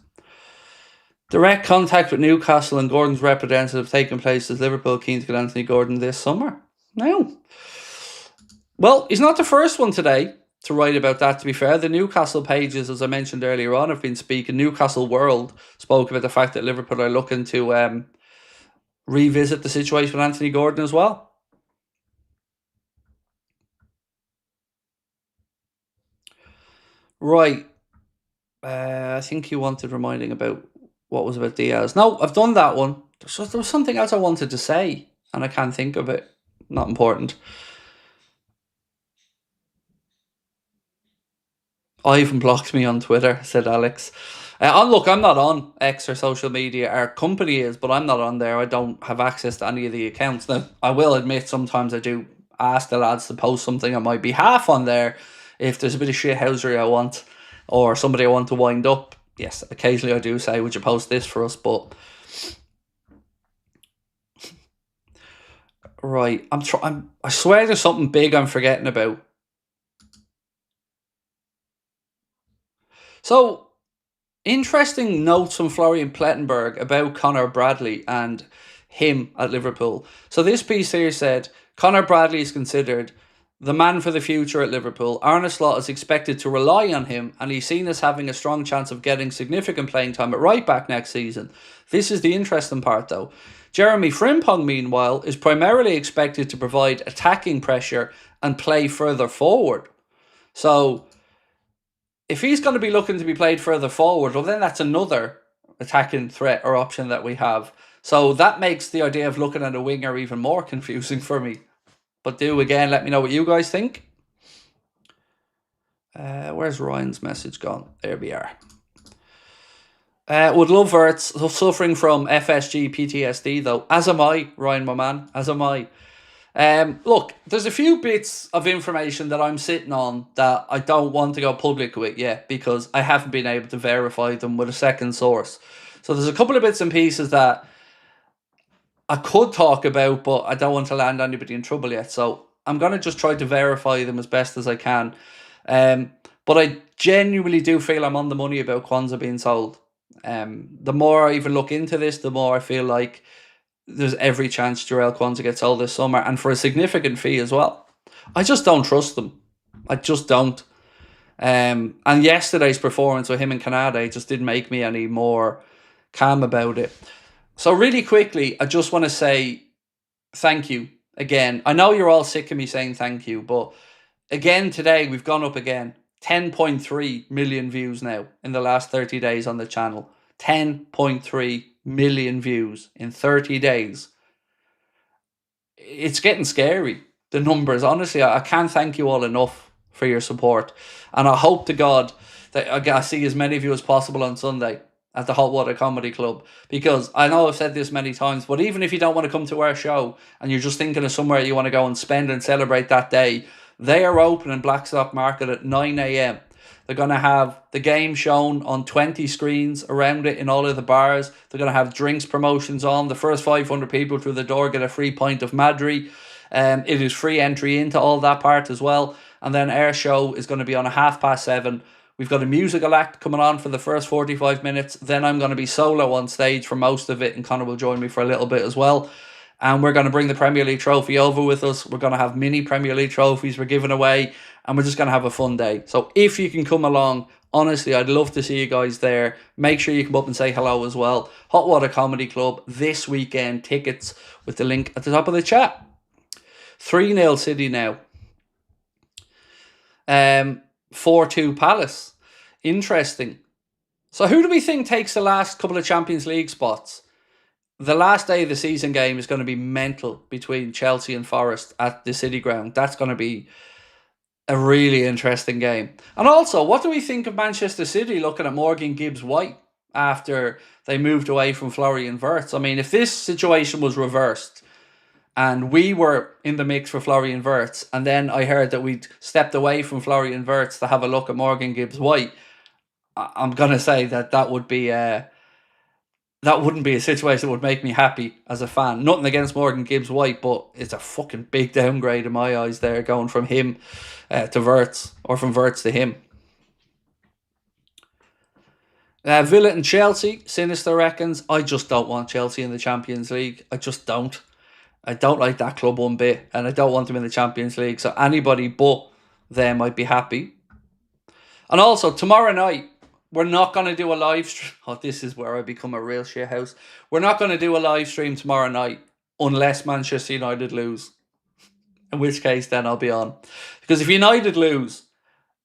Direct contact with Newcastle and Gordon's representative taking place as Liverpool keen to get Anthony Gordon this summer. No. Well, he's not the first one today to write about that, to be fair. The Newcastle pages, as I mentioned earlier on, have been speaking. Newcastle World spoke about the fact that Liverpool are looking to revisit the situation with Anthony Gordon as well. Right. I think you wanted reminding about what was about Diaz. No, I've done that one. There was something else I wanted to say, and I can't think of it. Not important. Ivan blocked me on Twitter, said Alex. Look, I'm not on X or social media. Our company is, but I'm not on there. I don't have access to any of the accounts. Now, I will admit sometimes I do ask the lads to post something on my behalf on there if there's a bit of shithousery I want or somebody I want to wind up. Yes, occasionally I do say, would you post this for us? But right, I swear there's something big I'm forgetting about. So, interesting notes from Florian Plettenberg about Conor Bradley and him at Liverpool. So this piece here said, Conor Bradley is considered the man for the future at Liverpool. Arne Slot is expected to rely on him, and he's seen as having a strong chance of getting significant playing time at right back next season. This is the interesting part, though. Jeremy Frimpong, meanwhile, is primarily expected to provide attacking pressure and play further forward. So, if he's going to be looking to be played further forward, well, then that's another attacking threat or option that we have. So that makes the idea of looking at a winger even more confusing for me. But again, let me know what you guys think. Where's Ryan's message gone? There we are. Would love Wirtz, suffering from FSG PTSD though. As am I, Ryan, my man. As am I. Look, there's a few bits of information that I'm sitting on that I don't want to go public with yet because I haven't been able to verify them with a second source. So there's a couple of bits and pieces that I could talk about, but I don't want to land anybody in trouble yet. So I'm going to just try to verify them as best as I can. But I genuinely do feel I'm on the money about Kwanzaa being sold. The more I even look into this, the more I feel like there's every chance Jarell Kwanzaa gets sold this summer, and for a significant fee as well. I just don't trust them. I just don't. And yesterday's performance with him in Canada just didn't make me any more calm about it. So really quickly, I just want to say thank you again. I know you're all sick of me saying thank you, but again today we've gone up again. 10.3 million views now in the last 30 days on the channel. 10.3 million views in 30 days. It's getting scary, the numbers. Honestly, I can't thank you all enough for your support. And I hope to God that I see as many of you as possible on Sunday at the Hot Water Comedy Club. Because I know I've said this many times, but even if you don't want to come to our show and you're just thinking of somewhere you want to go and spend and celebrate that day, they are open in Blackstock Market at 9 a.m. They're going to have the game shown on 20 screens around it in all of the bars. They're going to have drinks promotions on. The first 500 people through the door get a free pint of Madri. It is free entry into all that part as well. And then our show is going to be on 7:30. We've got a musical act coming on for the first 45 minutes. Then I'm going to be solo on stage for most of it, and Connor will join me for a little bit as well. And we're going to bring the Premier League trophy over with us. We're going to have mini Premier League trophies we're giving away, and we're just going to have a fun day. So if you can come along, honestly, I'd love to see you guys there. Make sure you come up and say hello as well. Hot Water Comedy Club this weekend. Tickets with the link at the top of the chat. 3-0 City now. 4-2 Palace. Interesting. So who do we think takes the last couple of Champions League spots? The last day of the season game is going to be mental between Chelsea and Forest at the City Ground. That's going to be a really interesting game. And also, what do we think of Manchester City looking at Morgan Gibbs-White after they moved away from Florian Wirtz? I mean, if this situation was reversed and we were in the mix for Florian Wirtz, and then I heard that we'd stepped away from Florian Wirtz to have a look at Morgan Gibbs-White, I'm going to say that would be... that wouldn't be a situation that would make me happy as a fan. Nothing against Morgan Gibbs-White, but it's a fucking big downgrade in my eyes there, going from him to Wirtz, or from Wirtz to him. Villa and Chelsea, Sinister reckons, I just don't want Chelsea in the Champions League. I just don't. I don't like that club one bit, and I don't want them in the Champions League, so anybody but them I'd be happy. And also, tomorrow night, we're not going to do a live stream. Oh, this is where I become a real shithouse. We're not going to do a live stream tomorrow night unless Manchester United lose. In which case, then I'll be on. Because if United lose,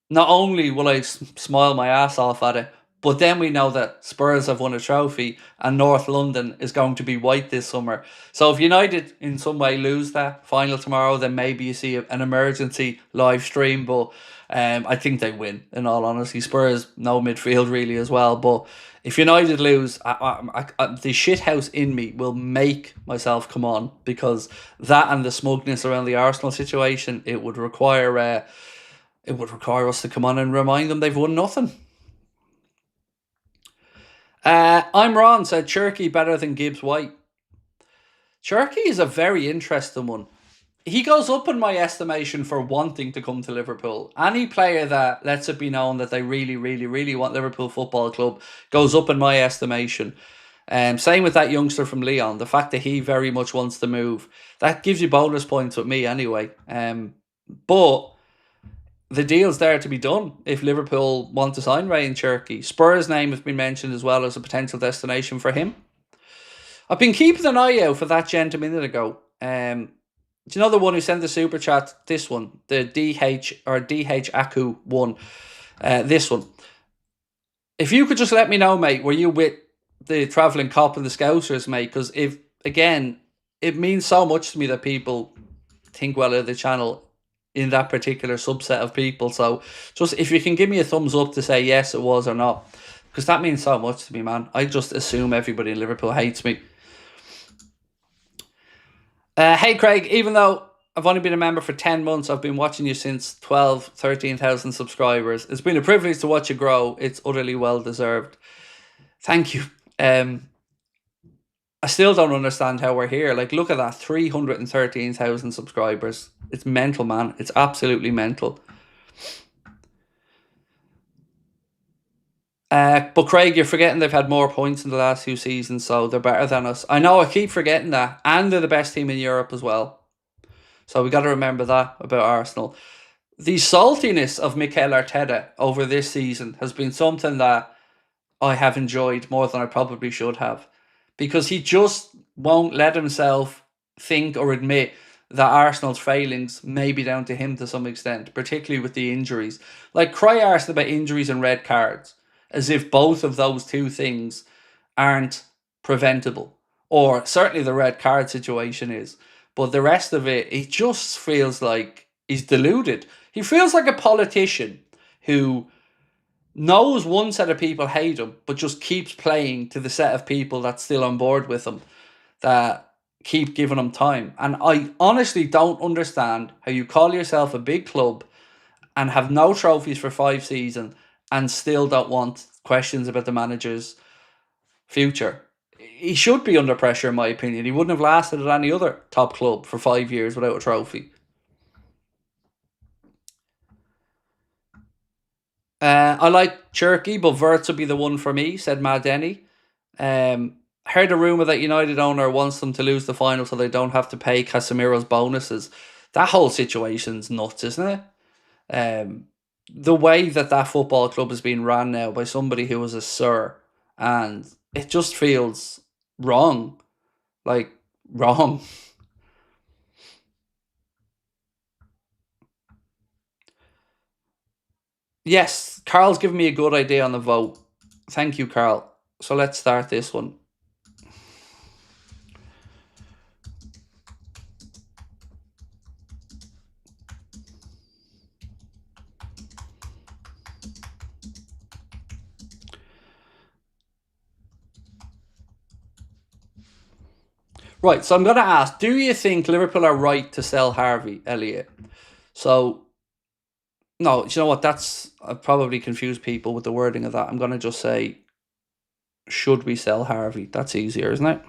not only will I smile my ass off at it, but then we know that Spurs have won a trophy and North London is going to be white this summer. So if United in some way lose that final tomorrow, then maybe you see an emergency live stream. But I think they win, in all honesty. Spurs, no midfield really as well. But if United lose, the shithouse in me will make myself come on, because that and the smugness around the Arsenal situation, it would require us to come on and remind them they've won nothing. I'm Ron said Cherky better than Gibbs-White. Cherky is a very interesting one. He goes up in my estimation for wanting to come to Liverpool. Any player that lets it be known that they really, really, really want Liverpool Football Club goes up in my estimation. Same with that youngster from Lyon. The fact that he very much wants to move, that gives you bonus points with me anyway. But the deal's there to be done if Liverpool want to sign Ryan Cherky. Spurs' name has been mentioned as well as a potential destination for him. I've been keeping an eye out for that gent a minute ago. Do you know the one who sent the super chat? This one, the DH Aku one. This one. If you could just let me know, mate, were you with the travelling cop and the Scousers, mate? Because it means so much to me that people think well of the channel in that particular subset of people. So just if you can give me a thumbs up to say yes it was or not, because that means so much to me, man. I just assume everybody in Liverpool hates me. Hey Craig, even though I've only been a member for 10 months, I've been watching you since 13,000 subscribers. It's been a privilege to watch you grow. It's utterly well deserved. Thank you. I still don't understand how we're here. Like, look at that, 313,000 subscribers. It's mental, man. It's absolutely mental. But Craig, you're forgetting they've had more points in the last few seasons, so they're better than us. I know, I keep forgetting that. And they're the best team in Europe as well. So we got to remember that about Arsenal. The saltiness of Mikel Arteta over this season has been something that I have enjoyed more than I probably should have. Because he just won't let himself think or admit that Arsenal's failings may be down to him to some extent, particularly with the injuries. Like, cry arse about injuries and red cards, as if both of those two things aren't preventable. Or certainly the red card situation is. But the rest of it, it just feels like he's deluded. He feels like a politician who knows one set of people hate him, but just keeps playing to the set of people that's still on board with him, that keep giving him time. And I honestly don't understand how you call yourself a big club and have no trophies for 5 seasons and still don't want questions about the manager's future. he should be under pressure, in my opinion. He wouldn't have lasted at any other top club for 5 years without a trophy. I like Cherky, but Wirtz would be the one for me, said Mad Denny. Heard a rumour that United owner wants them to lose the final so they don't have to pay Casemiro's bonuses. That whole situation's nuts, isn't it? The way that football club is being ran now by somebody who was a sir, and it just feels wrong. Like, wrong. Yes, Carl's given me a good idea on the vote. Thank you, Carl. So let's start this one. Right, so I'm going to ask, do you think Liverpool are right to sell Harvey Elliott? So, no, you know what? I've probably confused people with the wording of that. I'm going to just say, should we sell Harvey? That's easier, isn't it?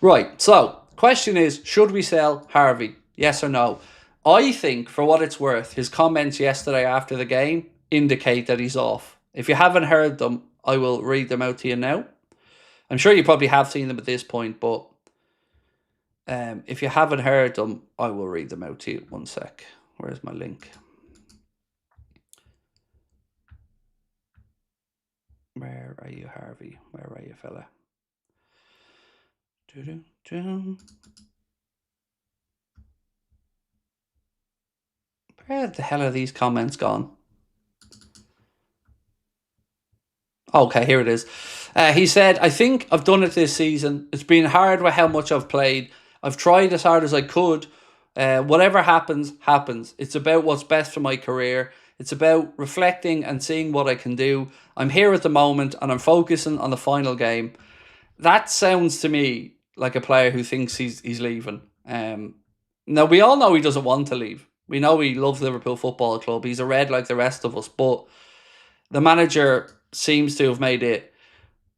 Right, so, question is, should we sell Harvey? Yes or no? I think, for what it's worth, his comments yesterday after the game indicate that he's off. If you haven't heard them, I will read them out to you now. I'm sure you probably have seen them at this point, but if you haven't heard them, I will read them out to you. One sec. Where's my link? Where are you, Harvey? Where are you, fella? Where the hell are these comments gone? Okay, here it is. He said, I think I've done it this season. It's been hard with how much I've played. I've tried as hard as I could. Whatever happens, happens. It's about what's best for my career. It's about reflecting and seeing what I can do. I'm here at the moment and I'm focusing on the final game. That sounds to me like a player who thinks he's leaving. Now, we all know he doesn't want to leave. We know he loves Liverpool Football Club. He's a Red like the rest of us. But the manager seems to have made it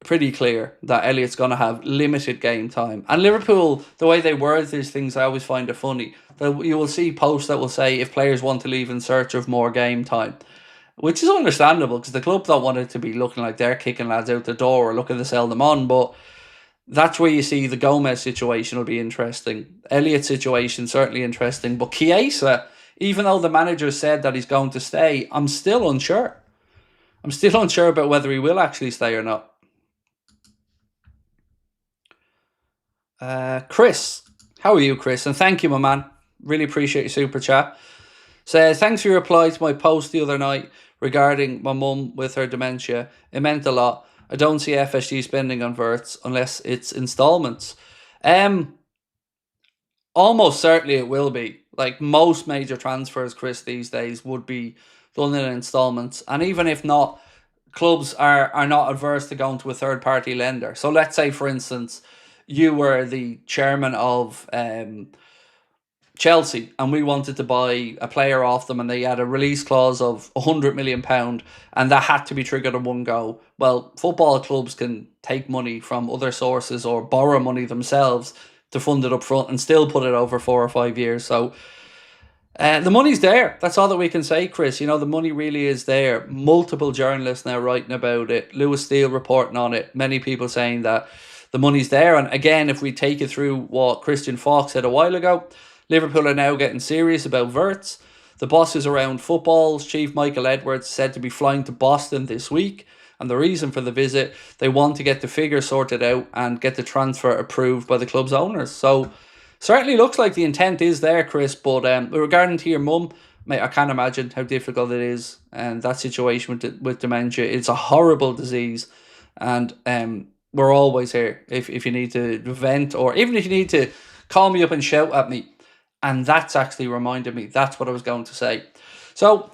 pretty clear that Elliott's going to have limited game time. And Liverpool, the way they word these things, I always find it funny. That you will see posts that will say if players want to leave in search of more game time, which is understandable because the club don't want it to be looking like they're kicking lads out the door or looking to sell them on. But that's where you see the Gomez situation will be interesting. Elliott's situation certainly interesting. But Chiesa, even though the manager said that he's going to stay, I'm still unsure. I'm still unsure about whether he will actually stay or not. Chris, how are you, Chris? And thank you, my man. Really appreciate your super chat. Says, thanks for your reply to my post the other night regarding my mum with her dementia. It meant a lot. I don't see FSG spending on Wirtz unless it's installments. Almost certainly it will be. Like most major transfers, Chris, these days would be done in installments. And even if not, clubs are not adverse to going to a third-party lender. So let's say, for instance, you were the chairman of Chelsea and we wanted to buy a player off them and they had a release clause of £100 million and that had to be triggered in one go. Well, football clubs can take money from other sources or borrow money themselves to fund it up front and still put it over 4 or 5 years. So the money's there. That's all that we can say, Chris. You know, the money really is there. Multiple journalists now writing about it. Lewis Steele reporting on it. Many people saying that the money's there. And again, if we take it through what Christian Falk said a while ago, Liverpool are now getting serious about Wirtz. The bosses around football's chief Michael Edwards said to be flying to Boston this week. And the reason for the visit, they want to get the figures sorted out and get the transfer approved by the club's owners. So certainly looks like the intent is there, Chris. But regarding to your mum, mate, I can't imagine how difficult it is. And that situation with dementia, it's a horrible disease. And we're always here if you need to vent or even if you need to call me up and shout at me. And that's actually reminded me. That's what I was going to say. So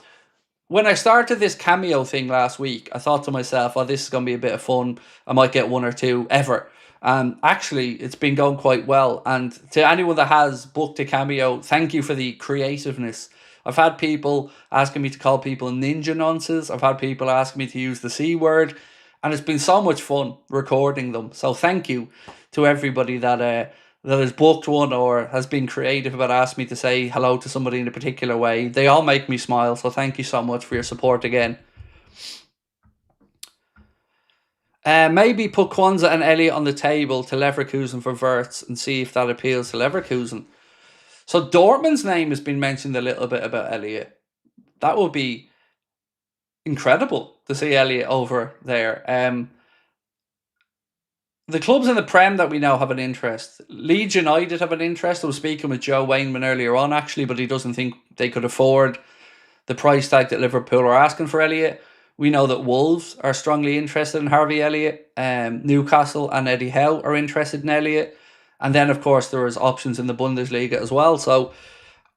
when I started this cameo thing last week, I thought to myself, oh, this is going to be a bit of fun. I might get one or two ever. Actually, it's been going quite well. And to anyone that has booked a cameo, thank you for the creativeness I've had people asking me to call people ninja nonces. I've had people asking me to use the C word. And it's been so much fun recording them. So thank you to everybody that has booked one or has been creative about asking me to say hello to somebody in a particular way. They all make me smile. So thank you so much for your support again. Maybe put Kwanzaa and Elliot on the table to Leverkusen for Wirtz and see if that appeals to Leverkusen. So Dortmund's name has been mentioned a little bit about Elliot. That would be incredible to see Elliot over there. The clubs in the Prem that we know have an interest. Leeds United have an interest. I was speaking with Joe Wayneman earlier on, actually, but he doesn't think they could afford the price tag that Liverpool are asking for Elliot. We know that Wolves are strongly interested in Harvey Elliott. Newcastle and Eddie Howe are interested in Elliott. And then, of course, there is options in the Bundesliga as well. So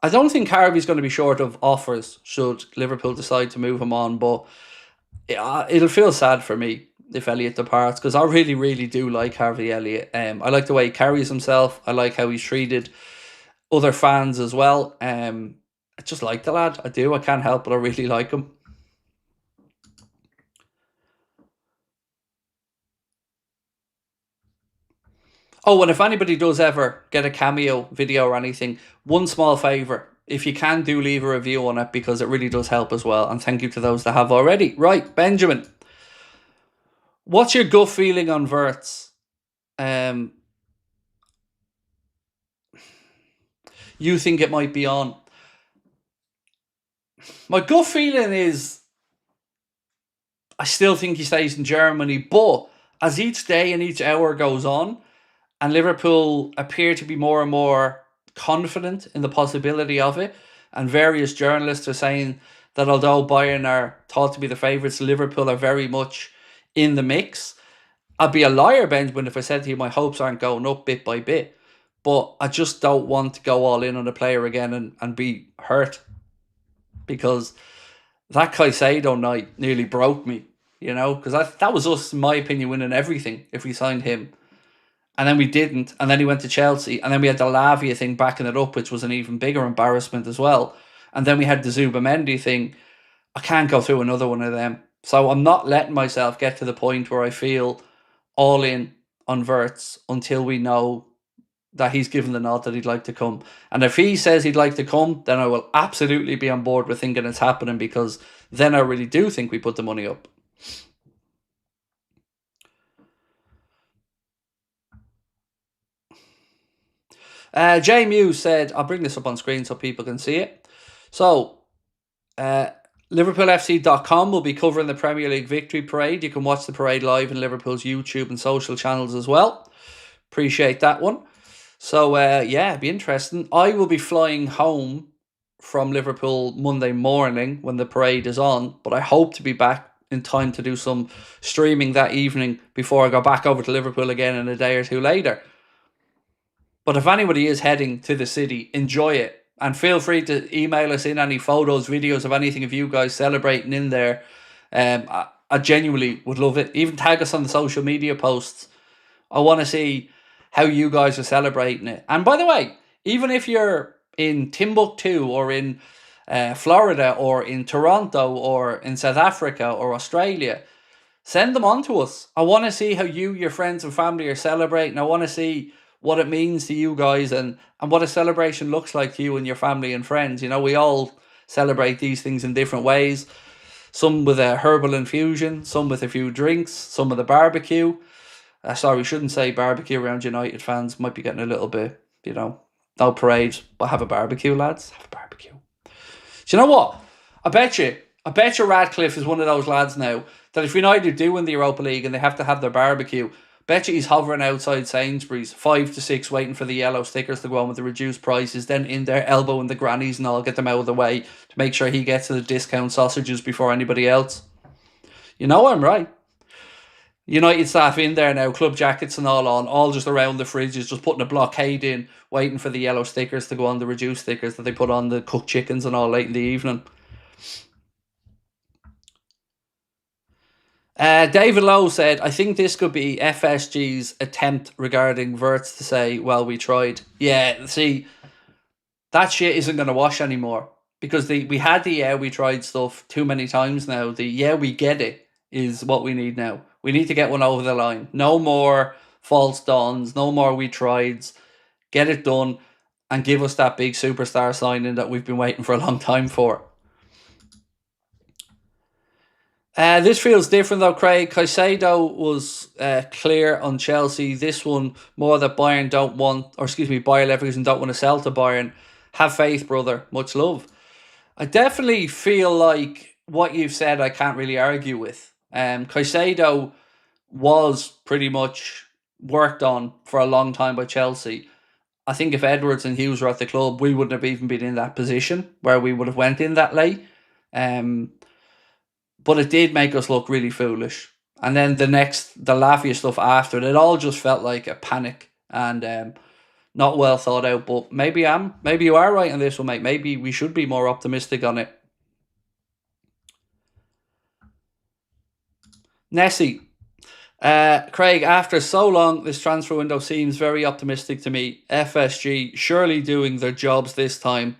I don't think Harvey's going to be short of offers should Liverpool decide to move him on. But it'll feel sad for me if Elliott departs, because I really, really do like Harvey Elliott. I like the way he carries himself. I like how he's treated other fans as well. I just like the lad. I do. I can't help but I really like him. Oh, and if anybody does ever get a cameo video or anything, one small favour. If you can, do leave a review on it, because it really does help as well. And thank you to those that have already. Right, Benjamin. What's your gut feeling on Wirtz? You think it might be on? My gut feeling is I still think he stays in Germany, but as each day and each hour goes on, and Liverpool appear to be more and more confident in the possibility of it, and various journalists are saying that although Bayern are thought to be the favourites, Liverpool are very much in the mix. I'd be a liar, Benjamin, if I said to you my hopes aren't going up bit by bit. But I just don't want to go all in on a player again and be hurt. Because that Caicedo night nearly broke me, because that was us, in my opinion, winning everything if we signed him. And then we didn't, and then he went to Chelsea, and then we had the Lavia thing backing it up, which was an even bigger embarrassment as well. And then we had the Zubamendi thing. I can't go through another one of them. So I'm not letting myself get to the point where I feel all in on Wirtz until we know that he's given the nod that he'd like to come. And if he says he'd like to come, then I will absolutely be on board with thinking it's happening, because then I really do think we put the money up. Jay Muse said, I'll bring this up on screen so people can see it. So, LiverpoolFC.com will be covering the Premier League Victory Parade. You can watch the parade live in Liverpool's YouTube and social channels as well. Appreciate that one. So, yeah, it'd be interesting. I will be flying home from Liverpool Monday morning when the parade is on, but I hope to be back in time to do some streaming that evening before I go back over to Liverpool again in a day or two later. But if anybody is heading to the city, enjoy it. And feel free to email us in any photos, videos of anything of you guys celebrating in there. I genuinely would love it. Even tag us on the social media posts. I want to see how you guys are celebrating it. And by the way, even if you're in Timbuktu or in Florida or in Toronto or in South Africa or Australia, send them on to us. I want to see how you, your friends and family are celebrating. I want to see what it means to you guys and what a celebration looks like to you and your family and friends. We all celebrate these things in different ways. Some with a herbal infusion, some with a few drinks, some with a barbecue. Sorry, we shouldn't say barbecue around United fans. Might be getting a little bit, no parades, but have a barbecue, lads. Have a barbecue. Do you know what? I bet you Radcliffe is one of those lads now that if United do win the Europa League and they have to have their barbecue, bet you he's hovering outside Sainsbury's 5 to 6 waiting for the yellow stickers to go on with the reduced prices, then in there elbowing the grannies and all, get them out of the way to make sure he gets to the discount sausages before anybody else. I'm right. United staff in there now, club jackets and all on, all just around the fridges, just putting a blockade in, waiting for the yellow stickers to go on, the reduced stickers that they put on the cooked chickens and all late in the evening. David Lowe said, I think this could be FSG's attempt regarding Wirtz to say, well, we tried. Yeah, see, that shit isn't going to wash anymore. Because we had the yeah, we tried stuff too many times now. The yeah, we get it is what we need now. We need to get one over the line. No more false dawns, no more we trieds. Get it done and give us that big superstar signing that we've been waiting for a long time for. This feels different though, Craig. Caicedo was clear on Chelsea. This one more that Bayern don't want, or excuse me, Bayer Leverkusen don't want to sell to Bayern. Have faith, brother. Much love. I definitely feel like what you've said I can't really argue with. Caicedo was pretty much worked on for a long time by Chelsea. I think if Edwards and Hughes were at the club, we wouldn't have even been in that position where we would have went in that late. But it did make us look really foolish. And then the Lavia stuff after it all just felt like a panic and not well thought out. But maybe you are right on this one, mate. Maybe we should be more optimistic on it. Nessie. Craig, after so long, this transfer window seems very optimistic to me. FSG surely doing their jobs this time.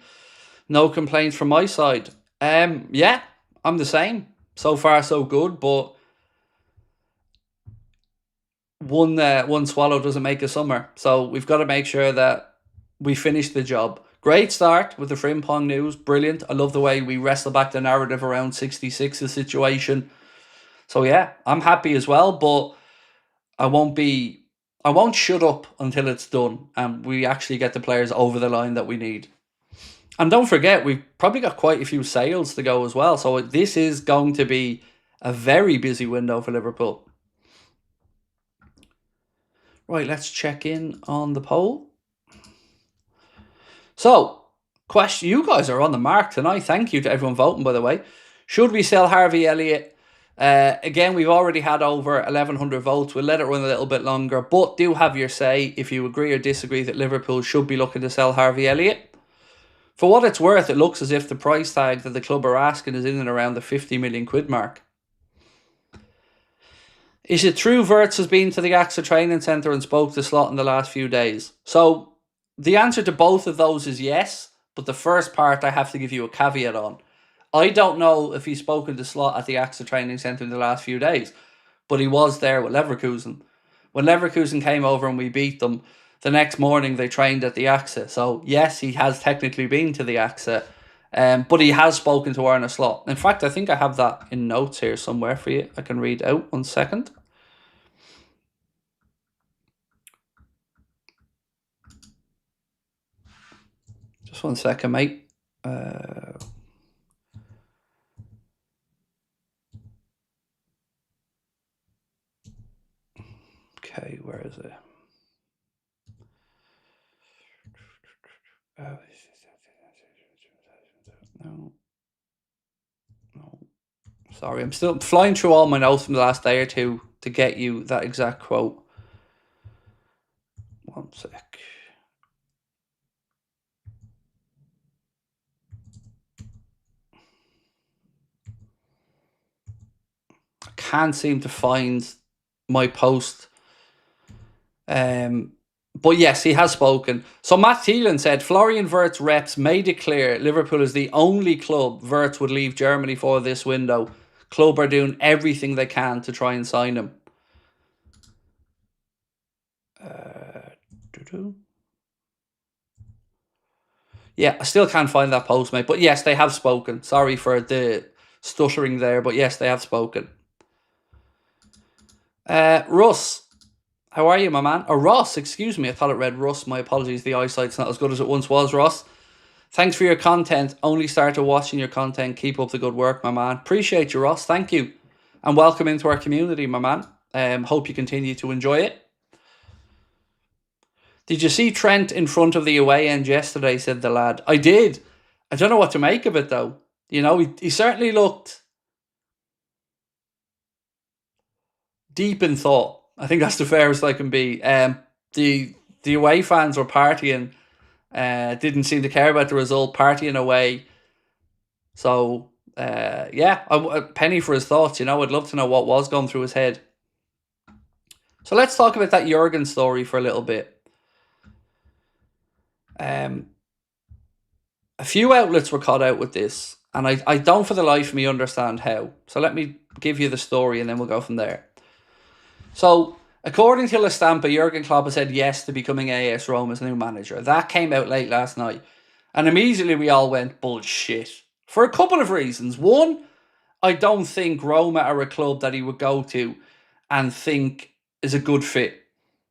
No complaints from my side. Yeah, I'm the same. So far, so good, but one swallow doesn't make a summer. So we've got to make sure that we finish the job. Great start with the Frimpong news. Brilliant. I love the way we wrestle back the narrative around 66's situation. So yeah, I'm happy as well, but I won't shut up until it's done and we actually get the players over the line that we need. And don't forget, we've probably got quite a few sales to go as well. So this is going to be a very busy window for Liverpool. Right, let's check in on the poll. So, question, you guys are on the mark tonight. Thank you to everyone voting, by the way. Should we sell Harvey Elliott? Again, we've already had over 1,100 votes. We'll let it run a little bit longer, but do have your say if you agree or disagree that Liverpool should be looking to sell Harvey Elliott. For what it's worth, it looks as if the price tag that the club are asking is in and around the 50 million quid mark. Is it true Wirtz has been to the AXA training centre and spoke to Slot in the last few days? So, the answer to both of those is yes, but the first part I have to give you a caveat on. I don't know if he's spoken to Slot at the AXA training centre in the last few days, but he was there with Leverkusen. When Leverkusen came over and we beat them, the next morning they trained at the AXA. So yes, he has technically been to the AXA, but he has spoken to Arne Slot. In fact, I think I have that in notes here somewhere for you. I can read out 1 second. Just 1 second, mate. Okay, where is it? No. Sorry, I'm still flying through all my notes from the last day or two to get you that exact quote. 1 sec. I can't seem to find my post. But yes, he has spoken. So Matt Thielen said, Florian Wirtz reps made it clear Liverpool is the only club Wirtz would leave Germany for this window. Club are doing everything they can to try and sign him. Yeah, I still can't find that post, mate. But yes, they have spoken. Sorry for the stuttering there, but yes, they have spoken. Russ. How are you, my man? Or Ross, excuse me. I thought it read Russ. My apologies. The eyesight's not as good as it once was, Ross. Thanks for your content. Only started watching your content. Keep up the good work, my man. Appreciate you, Ross. Thank you. And welcome into our community, my man. Hope you continue to enjoy it. Did you see Trent in front of the away end yesterday, said the lad. I did. I don't know what to make of it, though. You know, he certainly looked deep in thought. I think that's the fairest I can be. The away fans were partying. Didn't seem to care about the result. Partying away. So, yeah, a penny for his thoughts. You know, I'd love to know what was going through his head. So let's talk about that Jurgen story for a little bit. A few outlets were caught out with this, and I don't for the life of me understand how. So let me give you the story and then we'll go from there. So, according to La Stampa, Jurgen Klopp has said yes to becoming AS Roma's new manager. That came out late last night. And immediately we all went, bullshit. For a couple of reasons. One, I don't think Roma are a club that he would go to and think is a good fit.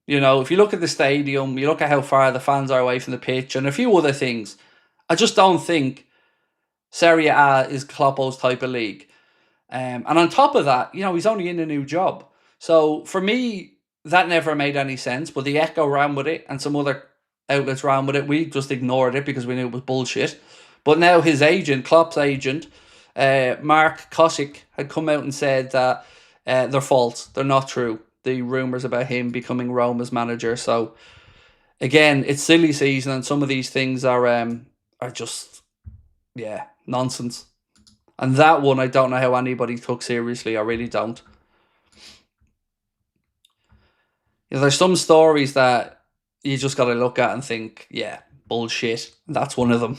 You know, if you look at the stadium, you look at how far the fans are away from the pitch and a few other things, I just don't think Serie A is Kloppo's type of league. And on top of that, you know, he's only in a new job. So for me, that never made any sense. But the Echo ran with it and some other outlets ran with it. We just ignored it because we knew it was bullshit. But now his agent, Klopp's agent, Mark Kosick, had come out and said that they're false. They're not true. The rumours about him becoming Roma's manager. So again, it's silly season and some of these things are just, yeah, nonsense. And that one, I don't know how anybody took seriously. I really don't. You know, there's some stories that you just got to look at and think, yeah, bullshit. That's one of them.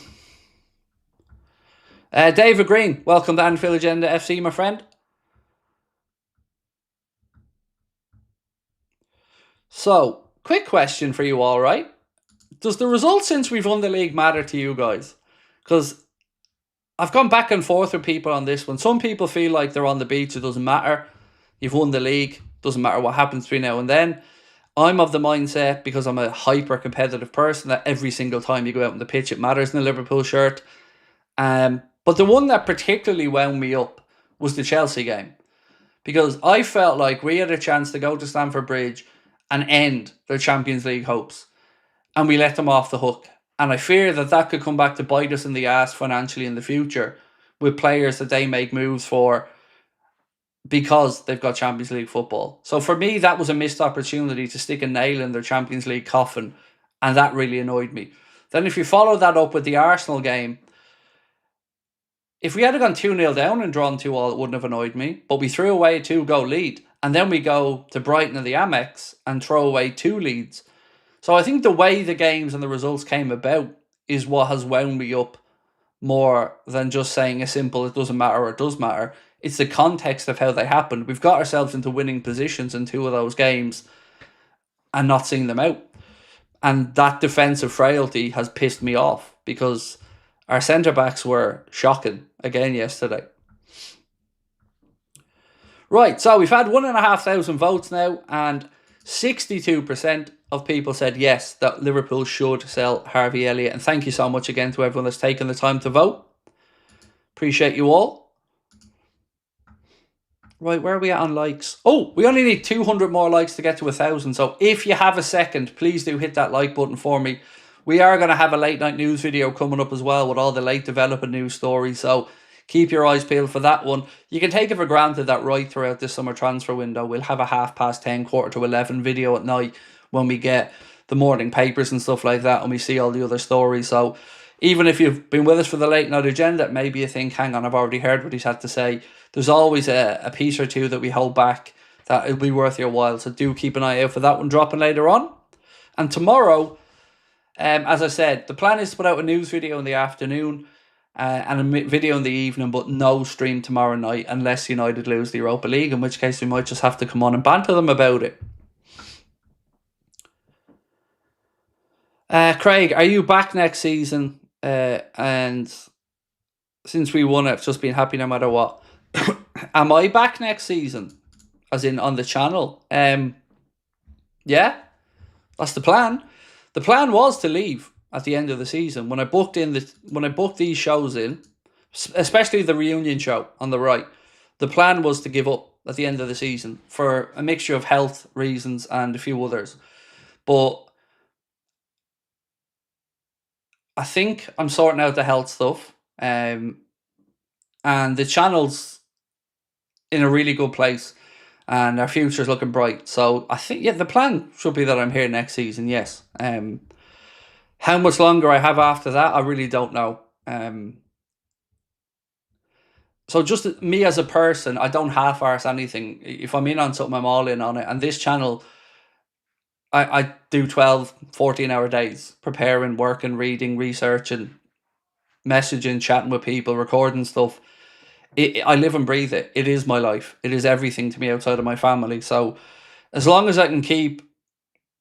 David Green, welcome to Anfield Agenda FC, my friend. So, quick question for you all, right? Does the result since we've won the league matter to you guys? Because I've gone back and forth with people on this one. Some people feel like they're on the beach. It doesn't matter. You've won the league. Doesn't matter what happens between now and then. I'm of the mindset, because I'm a hyper-competitive person, that every single time you go out on the pitch, it matters in a Liverpool shirt. But the one that particularly wound me up was the Chelsea game. Because I felt like we had a chance to go to Stamford Bridge and end their Champions League hopes. And we let them off the hook. And I fear that that could come back to bite us in the ass financially in the future with players that they make moves for because they've got Champions League football. So for me, that was a missed opportunity to stick a nail in their Champions League coffin. And that really annoyed me. Then if you follow that up with the Arsenal game, if we had gone 2-0 down and drawn 2-2, it wouldn't have annoyed me. But we threw away a 2-goal lead. And then we go to Brighton and the Amex and throw away 2 leads. So I think the way the games and the results came about is what has wound me up more than just saying a simple it doesn't matter or it does matter. It's the context of how they happened. We've got ourselves into winning positions in 2 of those games and not seeing them out. And that defensive frailty has pissed me off because our centre-backs were shocking again yesterday. Right, so we've had 1,500 votes now, and 62% of people said yes, that Liverpool should sell Harvey Elliott. And thank you so much again to everyone that's taken the time to vote. Appreciate you all. Right, where are we at on likes? Oh, we only need 200 more likes to get to 1,000. So if you have a second, please do hit that like button for me. We are going to have a late night news video coming up as well with all the late developing news stories. So keep your eyes peeled for that one. You can take it for granted that right throughout this summer transfer window, we'll have a 10:30, 11 video at night when we get the morning papers and stuff like that and we see all the other stories. So even if you've been with us for the late night agenda, maybe you think, hang on, I've already heard what he's had to say. There's always a piece or two that we hold back that it'll be worth your while. So do keep an eye out for that one dropping later on. And tomorrow, as I said, the plan is to put out a news video in the afternoon and a video in the evening, but no stream tomorrow night unless United lose the Europa League, in which case we might just have to come on and banter them about it. Craig, are you back next season? And since we won it, I've just been happy no matter what. Am I back next season? As in on the channel? Yeah, that's the plan. The plan was to leave at the end of the season. When I booked these shows in, especially the reunion show on the right, the plan was to give up at the end of the season for a mixture of health reasons and a few others. But I think I'm sorting out the health stuff. And the channel's in a really good place. And our future's looking bright. So I think, yeah, the plan should be that I'm here next season, yes. How much longer I have after that, I really don't know. So just me as a person, I don't half-arse anything. If I'm in on something, I'm all in on it. And this channel, I do 12, 14-hour days, preparing, working, reading, researching. messaging, chatting with people, recording stuff. I live and breathe it. It is my life. It is everything to me outside of my family. So as long as I can keep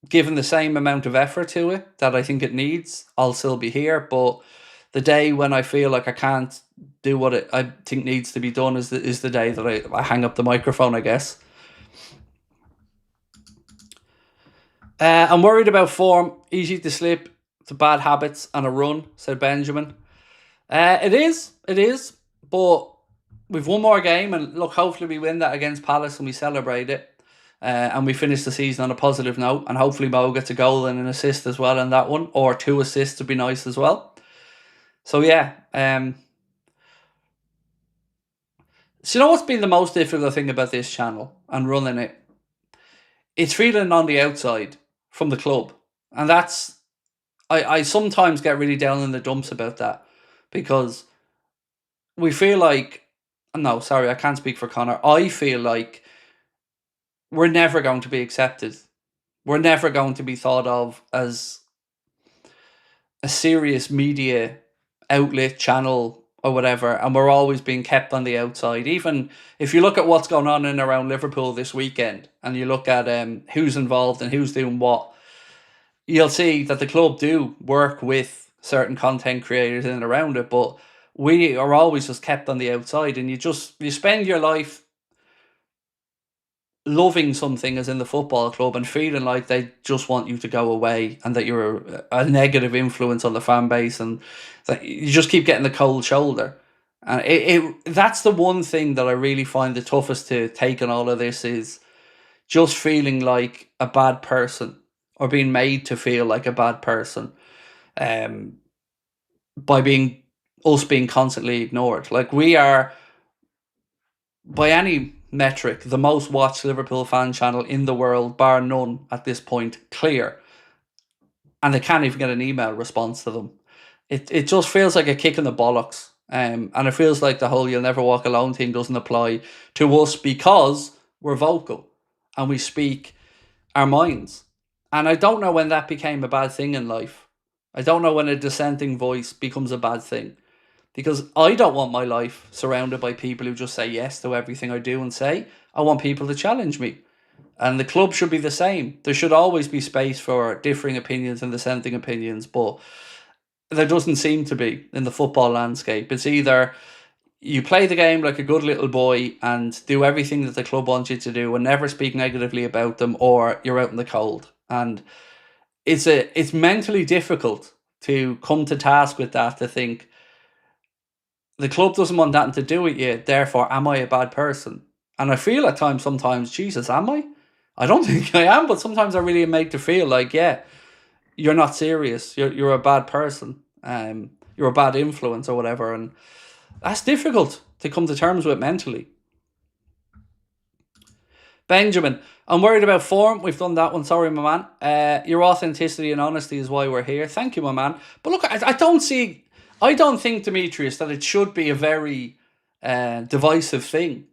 giving the same amount of effort to it that I think it needs, I'll still be here. But the day when I feel like I can't do what I think needs to be done is the day that I hang up the microphone, I guess. I'm worried about form, easy to slip to bad habits and a run, said Benjamin. It is, but we've one more game, and look, hopefully we win that against Palace and we celebrate it. And we finish the season on a positive note, and hopefully Mo gets a goal and an assist as well in that one, or 2 assists would be nice as well. So yeah, so you know what's been the most difficult thing about this channel and running it? It's feeling on the outside from the club, and that's I sometimes get really down in the dumps about that, because we feel like, no, sorry, I can't speak for Connor. I feel like we're never going to be accepted. We're never going to be thought of as a serious media outlet, channel, or whatever, and we're always being kept on the outside. Even if you look at what's going on in and around Liverpool this weekend, and you look at who's involved and who's doing what, you'll see that the club do work with certain content creators in and around it, but we are always just kept on the outside, and you spend your life loving something as in the football club and feeling like they just want you to go away, and that you're a negative influence on the fan base, and that you just keep getting the cold shoulder. And that's the one thing that I really find the toughest to take in all of this, is just feeling like a bad person, or being made to feel like a bad person, by being constantly ignored. Like, we are, by any metric, the most watched Liverpool fan channel in the world, bar none at this point, clear. And they can't even get an email response to them. It just feels like a kick in the bollocks. And it feels like the whole "you'll never walk alone" thing doesn't apply to us, because we're vocal and we speak our minds. And I don't know when that became a bad thing in life. I don't know when a dissenting voice becomes a bad thing. Because I don't want my life surrounded by people who just say yes to everything I do and say. I want people to challenge me. And the club should be the same. There should always be space for differing opinions and dissenting opinions, but there doesn't seem to be in the football landscape. It's either you play the game like a good little boy and do everything that the club wants you to do and never speak negatively about them, or you're out in the cold. And it's mentally difficult to come to task with that, to think, the club doesn't want that to do with you, therefore am I a bad person? And I feel at times, sometimes, Jesus, am I? I don't think I am, but sometimes I really am made to feel like, yeah, you're not serious, you're a bad person, you're a bad influence or whatever, and that's difficult to come to terms with mentally. Benjamin, I'm worried about form. We've done that one. Sorry, my man. Your authenticity and honesty is why we're here. Thank you, my man. But look, I don't think, Demetrius, that it should be a very divisive thing.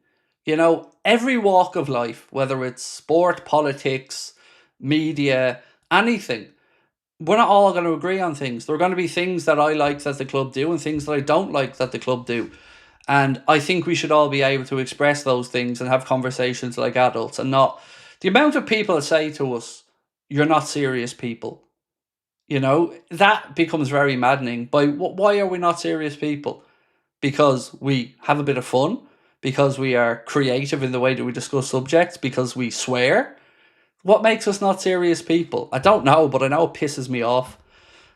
You know, every walk of life, whether it's sport, politics, media, anything, we're not all going to agree on things. There are going to be things that I like that the club do and things that I don't like that the club do. And I think we should all be able to express those things and have conversations like adults, and not the amount of people that say to us, "You're not serious people." You know, that becomes very maddening. Why are we not serious people? Because we have a bit of fun, because we are creative in the way that we discuss subjects, because we swear. What makes us not serious people? I don't know, but I know it pisses me off,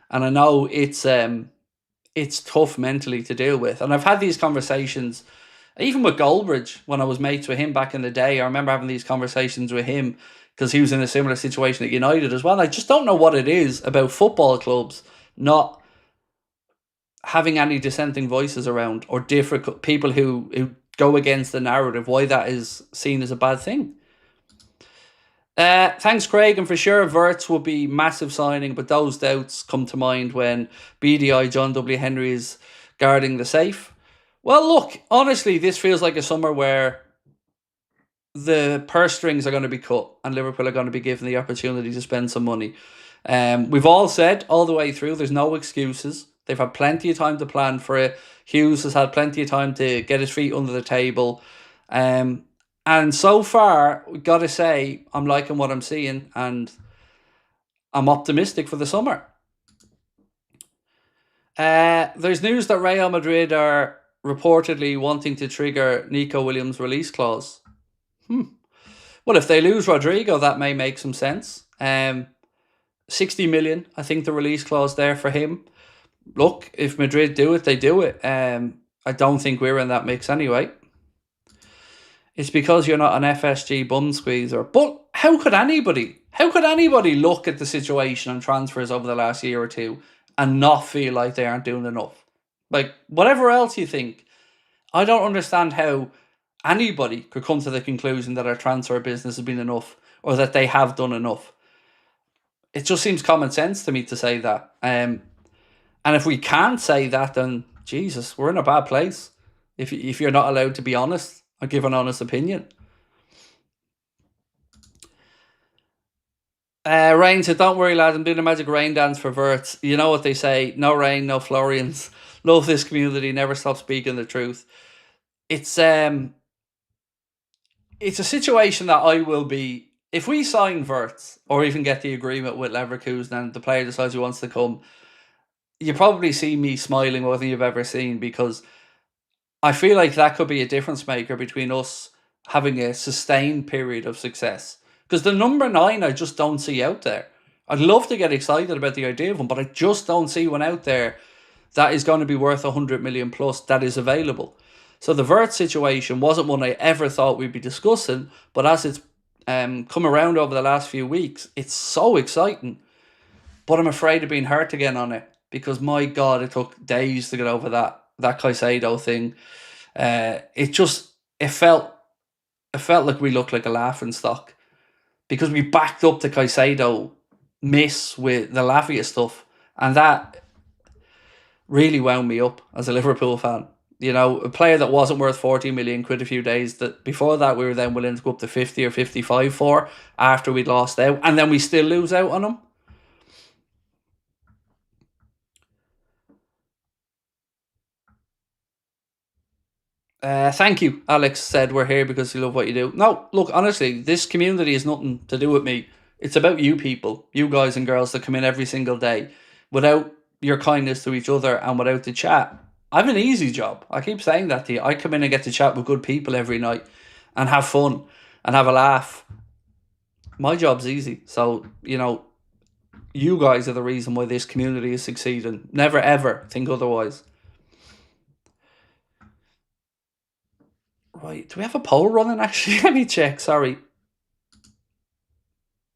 and I know it's tough mentally to deal with. And I've had these conversations, even with Goldbridge, when I was mates with him back in the day. I remember having these conversations with him because he was in a similar situation at United as well. I just don't know what it is about football clubs not having any dissenting voices around, or difficult people who go against the narrative, why that is seen as a bad thing. Thanks, Craig, and for sure Wirtz will be massive signing, but those doubts come to mind when BDI John W. Henry is guarding the safe. Well, look, honestly, this feels like a summer where the purse strings are going to be cut and Liverpool are going to be given the opportunity to spend some money. We've all said all the way through, there's no excuses. They've had plenty of time to plan for it. Hughes has had plenty of time to get his feet under the table. And so far, we've got to say, I'm liking what I'm seeing, and I'm optimistic for the summer. There's news that Real Madrid are reportedly wanting to trigger Nico Williams' release clause. Well, if they lose Rodrigo, that may make some sense. 60 million, I think the release clause there for him. Look, if Madrid do it, they do it. I don't think we're in that mix anyway. It's because you're not an FSG bum squeezer. But how could anybody look at the situation and transfers over the last year or two and not feel like they aren't doing enough? Like, whatever else you think, I don't understand how anybody could come to the conclusion that our transfer business has been enough or that they have done enough. It just seems common sense to me to say that. And if we can't say that, then Jesus, we're in a bad place. If you're not allowed to be honest or give an honest opinion. Rain said, don't worry, lad, I'm doing a magic rain dance for Wirtz. You know what they say, no rain, no Florians. Love this community, never stop speaking the truth. It's a situation that I will be, if we sign Wirtz or even get the agreement with Leverkusen and the player decides he wants to come, you probably see me smiling more than you've ever seen, because I feel like that could be a difference maker between us having a sustained period of success. Because the number 9, I just don't see out there. I'd love to get excited about the idea of one, but I just don't see one out there that is going to be worth 100 million plus that is available. So the Wirtz situation wasn't one I ever thought we'd be discussing, but as it's come around over the last few weeks, it's so exciting. But I'm afraid of being hurt again on it, because my God, it took days to get over that Caicedo thing. It felt like we looked like a laughing stock, because we backed up the Caicedo miss with the Lavia stuff, and that really wound me up as a Liverpool fan. You know, a player that wasn't worth 40 million quid a few days, that before that we were then willing to go up to 50 or 55 for, after we'd lost out, and then we still lose out on him. Thank you, Alex said, we're here because you love what you do. No, look, honestly, this community has nothing to do with me. It's about you people, you guys and girls that come in every single day. Without your kindness to each other and without the chat, I have an easy job. I keep saying that to you. I come in and get to chat with good people every night and have fun and have a laugh. My job's easy. So, you know, you guys are the reason why this community is succeeding. Never ever think otherwise. Right, do we have a poll running actually? Let me check, sorry.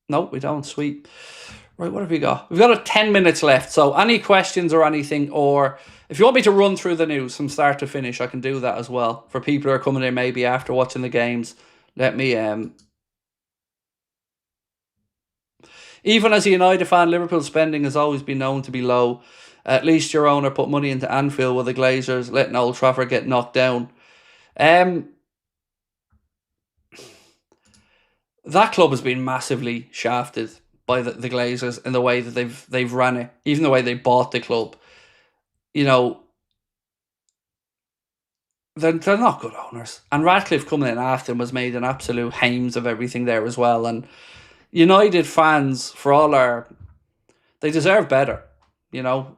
No, we don't, sweet. Right, what have we got? We've got 10 minutes left, so any questions or anything, or if you want me to run through the news from start to finish, I can do that as well. For people who are coming in maybe after watching the games, let me... Even as a United fan, Liverpool spending has always been known to be low. At least your owner put money into Anfield with the Glazers, letting Old Trafford get knocked down. That club has been massively shafted by the Glazers in the way that they've ran it, even the way they bought the club. You know, they're not good owners. And Radcliffe coming in after them was made an absolute hames of everything there as well. And United fans, for all they deserve better. You know,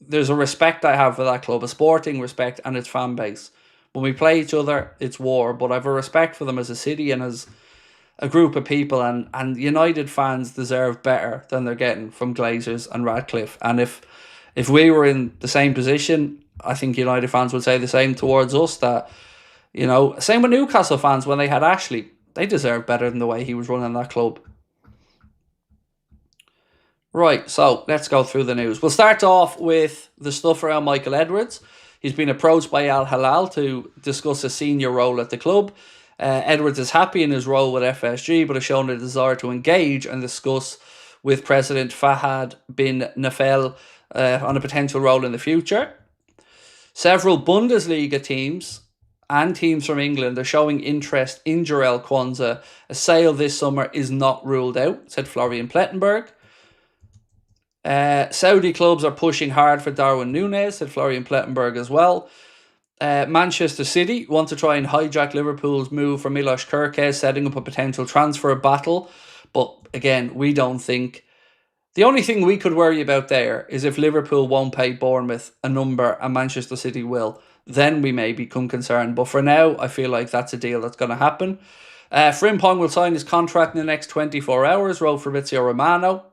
there's a respect I have for that club, a sporting respect, and its fan base. When we play each other, it's war, but I have a respect for them as a city and as a group of people, and United fans deserve better than they're getting from Glazers and Radcliffe. And if we were in the same position, I think United fans would say the same towards us, that, you know, same with Newcastle fans when they had Ashley. They deserve better than the way he was running that club. Right, so let's go through the news. We'll start off with the stuff around Michael Edwards. He's been approached by Al Hilal to discuss a senior role at the club. Edwards is happy in his role with FSG, but has shown a desire to engage and discuss with President Fahad bin Nafel on a potential role in the future. Several Bundesliga teams and teams from England are showing interest in Jarell Kwanzaa. A sale this summer is not ruled out, said Florian Plettenberg. Saudi clubs are pushing hard for Darwin Núñez, said Florian Plettenberg as well. Manchester City want to try and hijack Liverpool's move for Milos Kerkez, setting up a potential transfer battle. But again, we don't think... The only thing we could worry about there is if Liverpool won't pay Bournemouth a number and Manchester City will. Then we may become concerned. But for now, I feel like that's a deal that's going to happen. Frimpong will sign his contract in the next 24 hours, wrote Fabrizio Romano.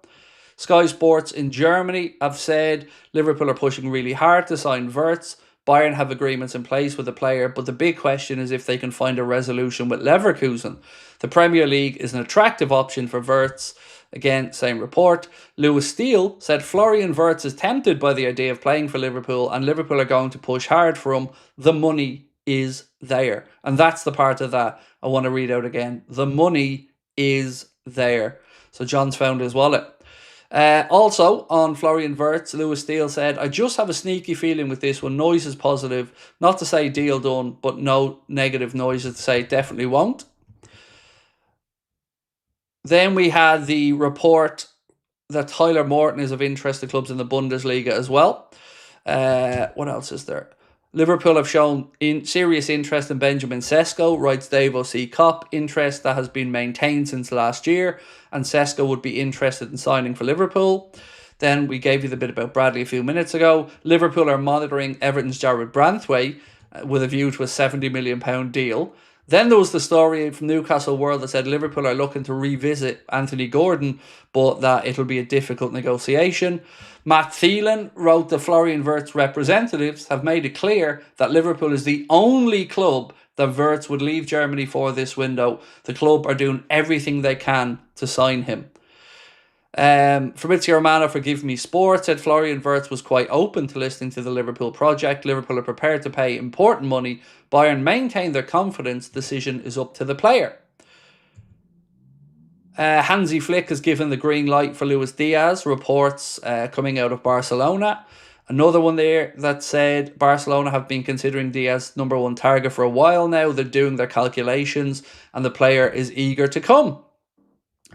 Sky Sports in Germany have said Liverpool are pushing really hard to sign Wirtz. Bayern have agreements in place with the player, but the big question is if they can find a resolution with Leverkusen. The Premier League is an attractive option for Wirtz. Again, same report. Lewis Steele said Florian Wirtz is tempted by the idea of playing for Liverpool and Liverpool are going to push hard for him. The money is there. And that's the part of that I want to read out again. The money is there. So John's found his wallet. Also, on Florian Wirtz, Lewis Steele said, I just have a sneaky feeling with this one. Noise is positive. Not to say deal done, but no negative noises to say it definitely won't. Then we had the report that Tyler Morton is of interest to clubs in the Bundesliga as well. What else is there? Liverpool have shown serious interest in Benjamin SESKO, writes Dave O.C. Kopp. Interest that has been maintained since last year, and SESKO would be interested in signing for Liverpool. Then we gave you the bit about Bradley a few minutes ago. Liverpool are monitoring Everton's Jarrod Branthwaite with a view to a £70 million deal. Then there was the story from Newcastle World that said Liverpool are looking to revisit Anthony Gordon, but that it'll be a difficult negotiation. Matt Thielen wrote the Florian Wirtz representatives have made it clear that Liverpool is the only club that Wirtz would leave Germany for this window. The club are doing everything they can to sign him. Fabrizio Romano for Give Me Sport said Florian Wirtz was quite open to listening to the Liverpool project. Liverpool are prepared to pay important money. Bayern maintain their confidence. Decision is up to the player. Hansi Flick has given the green light for Luis Diaz. Reports coming out of Barcelona. Another one there that said Barcelona have been considering Diaz #1 target for a while now. They're doing their calculations and the player is eager to come.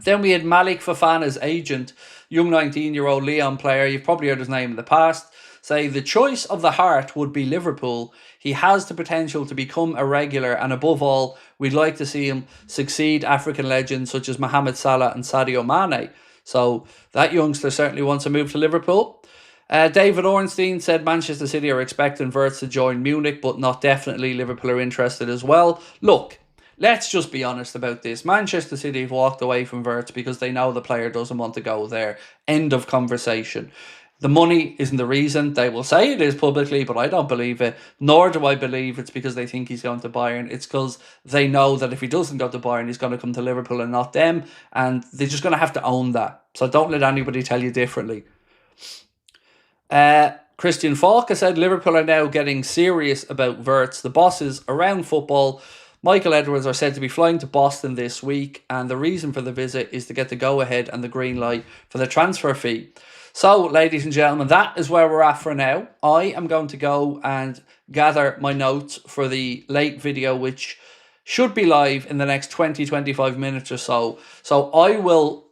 Then we had Malik Fofana's agent, young 19-year-old Lyon player, you've probably heard his name in the past, say the choice of the heart would be Liverpool. He has the potential to become a regular and above all, we'd like to see him succeed African legends such as Mohamed Salah and Sadio Mane. So that youngster certainly wants to move to Liverpool. David Ornstein said Manchester City are expecting Wirtz to join Munich, but not definitely. Liverpool are interested as well. Look, let's just be honest about this. Manchester City have walked away from Wirtz because they know the player doesn't want to go there. End of conversation. The money isn't the reason. They will say it is publicly, but I don't believe it. Nor do I believe it's because they think he's going to Bayern. It's because they know that if he doesn't go to Bayern, he's going to come to Liverpool and not them. And they're just going to have to own that. So don't let anybody tell you differently. Christian Falk has said Liverpool are now getting serious about Wirtz. The bosses around football, Michael Edwards, are said to be flying to Boston this week, and the reason for the visit is to get the go-ahead and the green light for the transfer fee. So, ladies and gentlemen, that is where we're at for now. I am going to go and gather my notes for the late video, which should be live in the next 20-25 minutes or so. So I will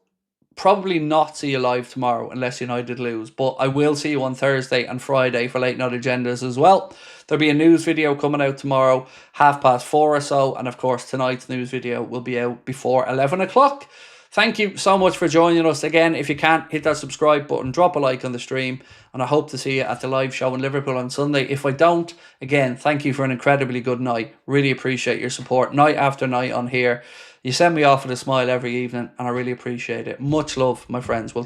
probably not see you live tomorrow unless United lose, but I will see you on Thursday and Friday for late night agendas as well. There'll be a news video coming out tomorrow 4:30 or so, and of course tonight's news video will be out before 11 o'clock. Thank you so much for joining us again. If you can, hit that subscribe button, drop a like on the stream, and I hope to see you at the live show in Liverpool on Sunday. If I don't, again, thank you for an incredibly good night. Really appreciate your support night after night on here. You send me off with a smile every evening, and I really appreciate it. Much love, my friends. We'll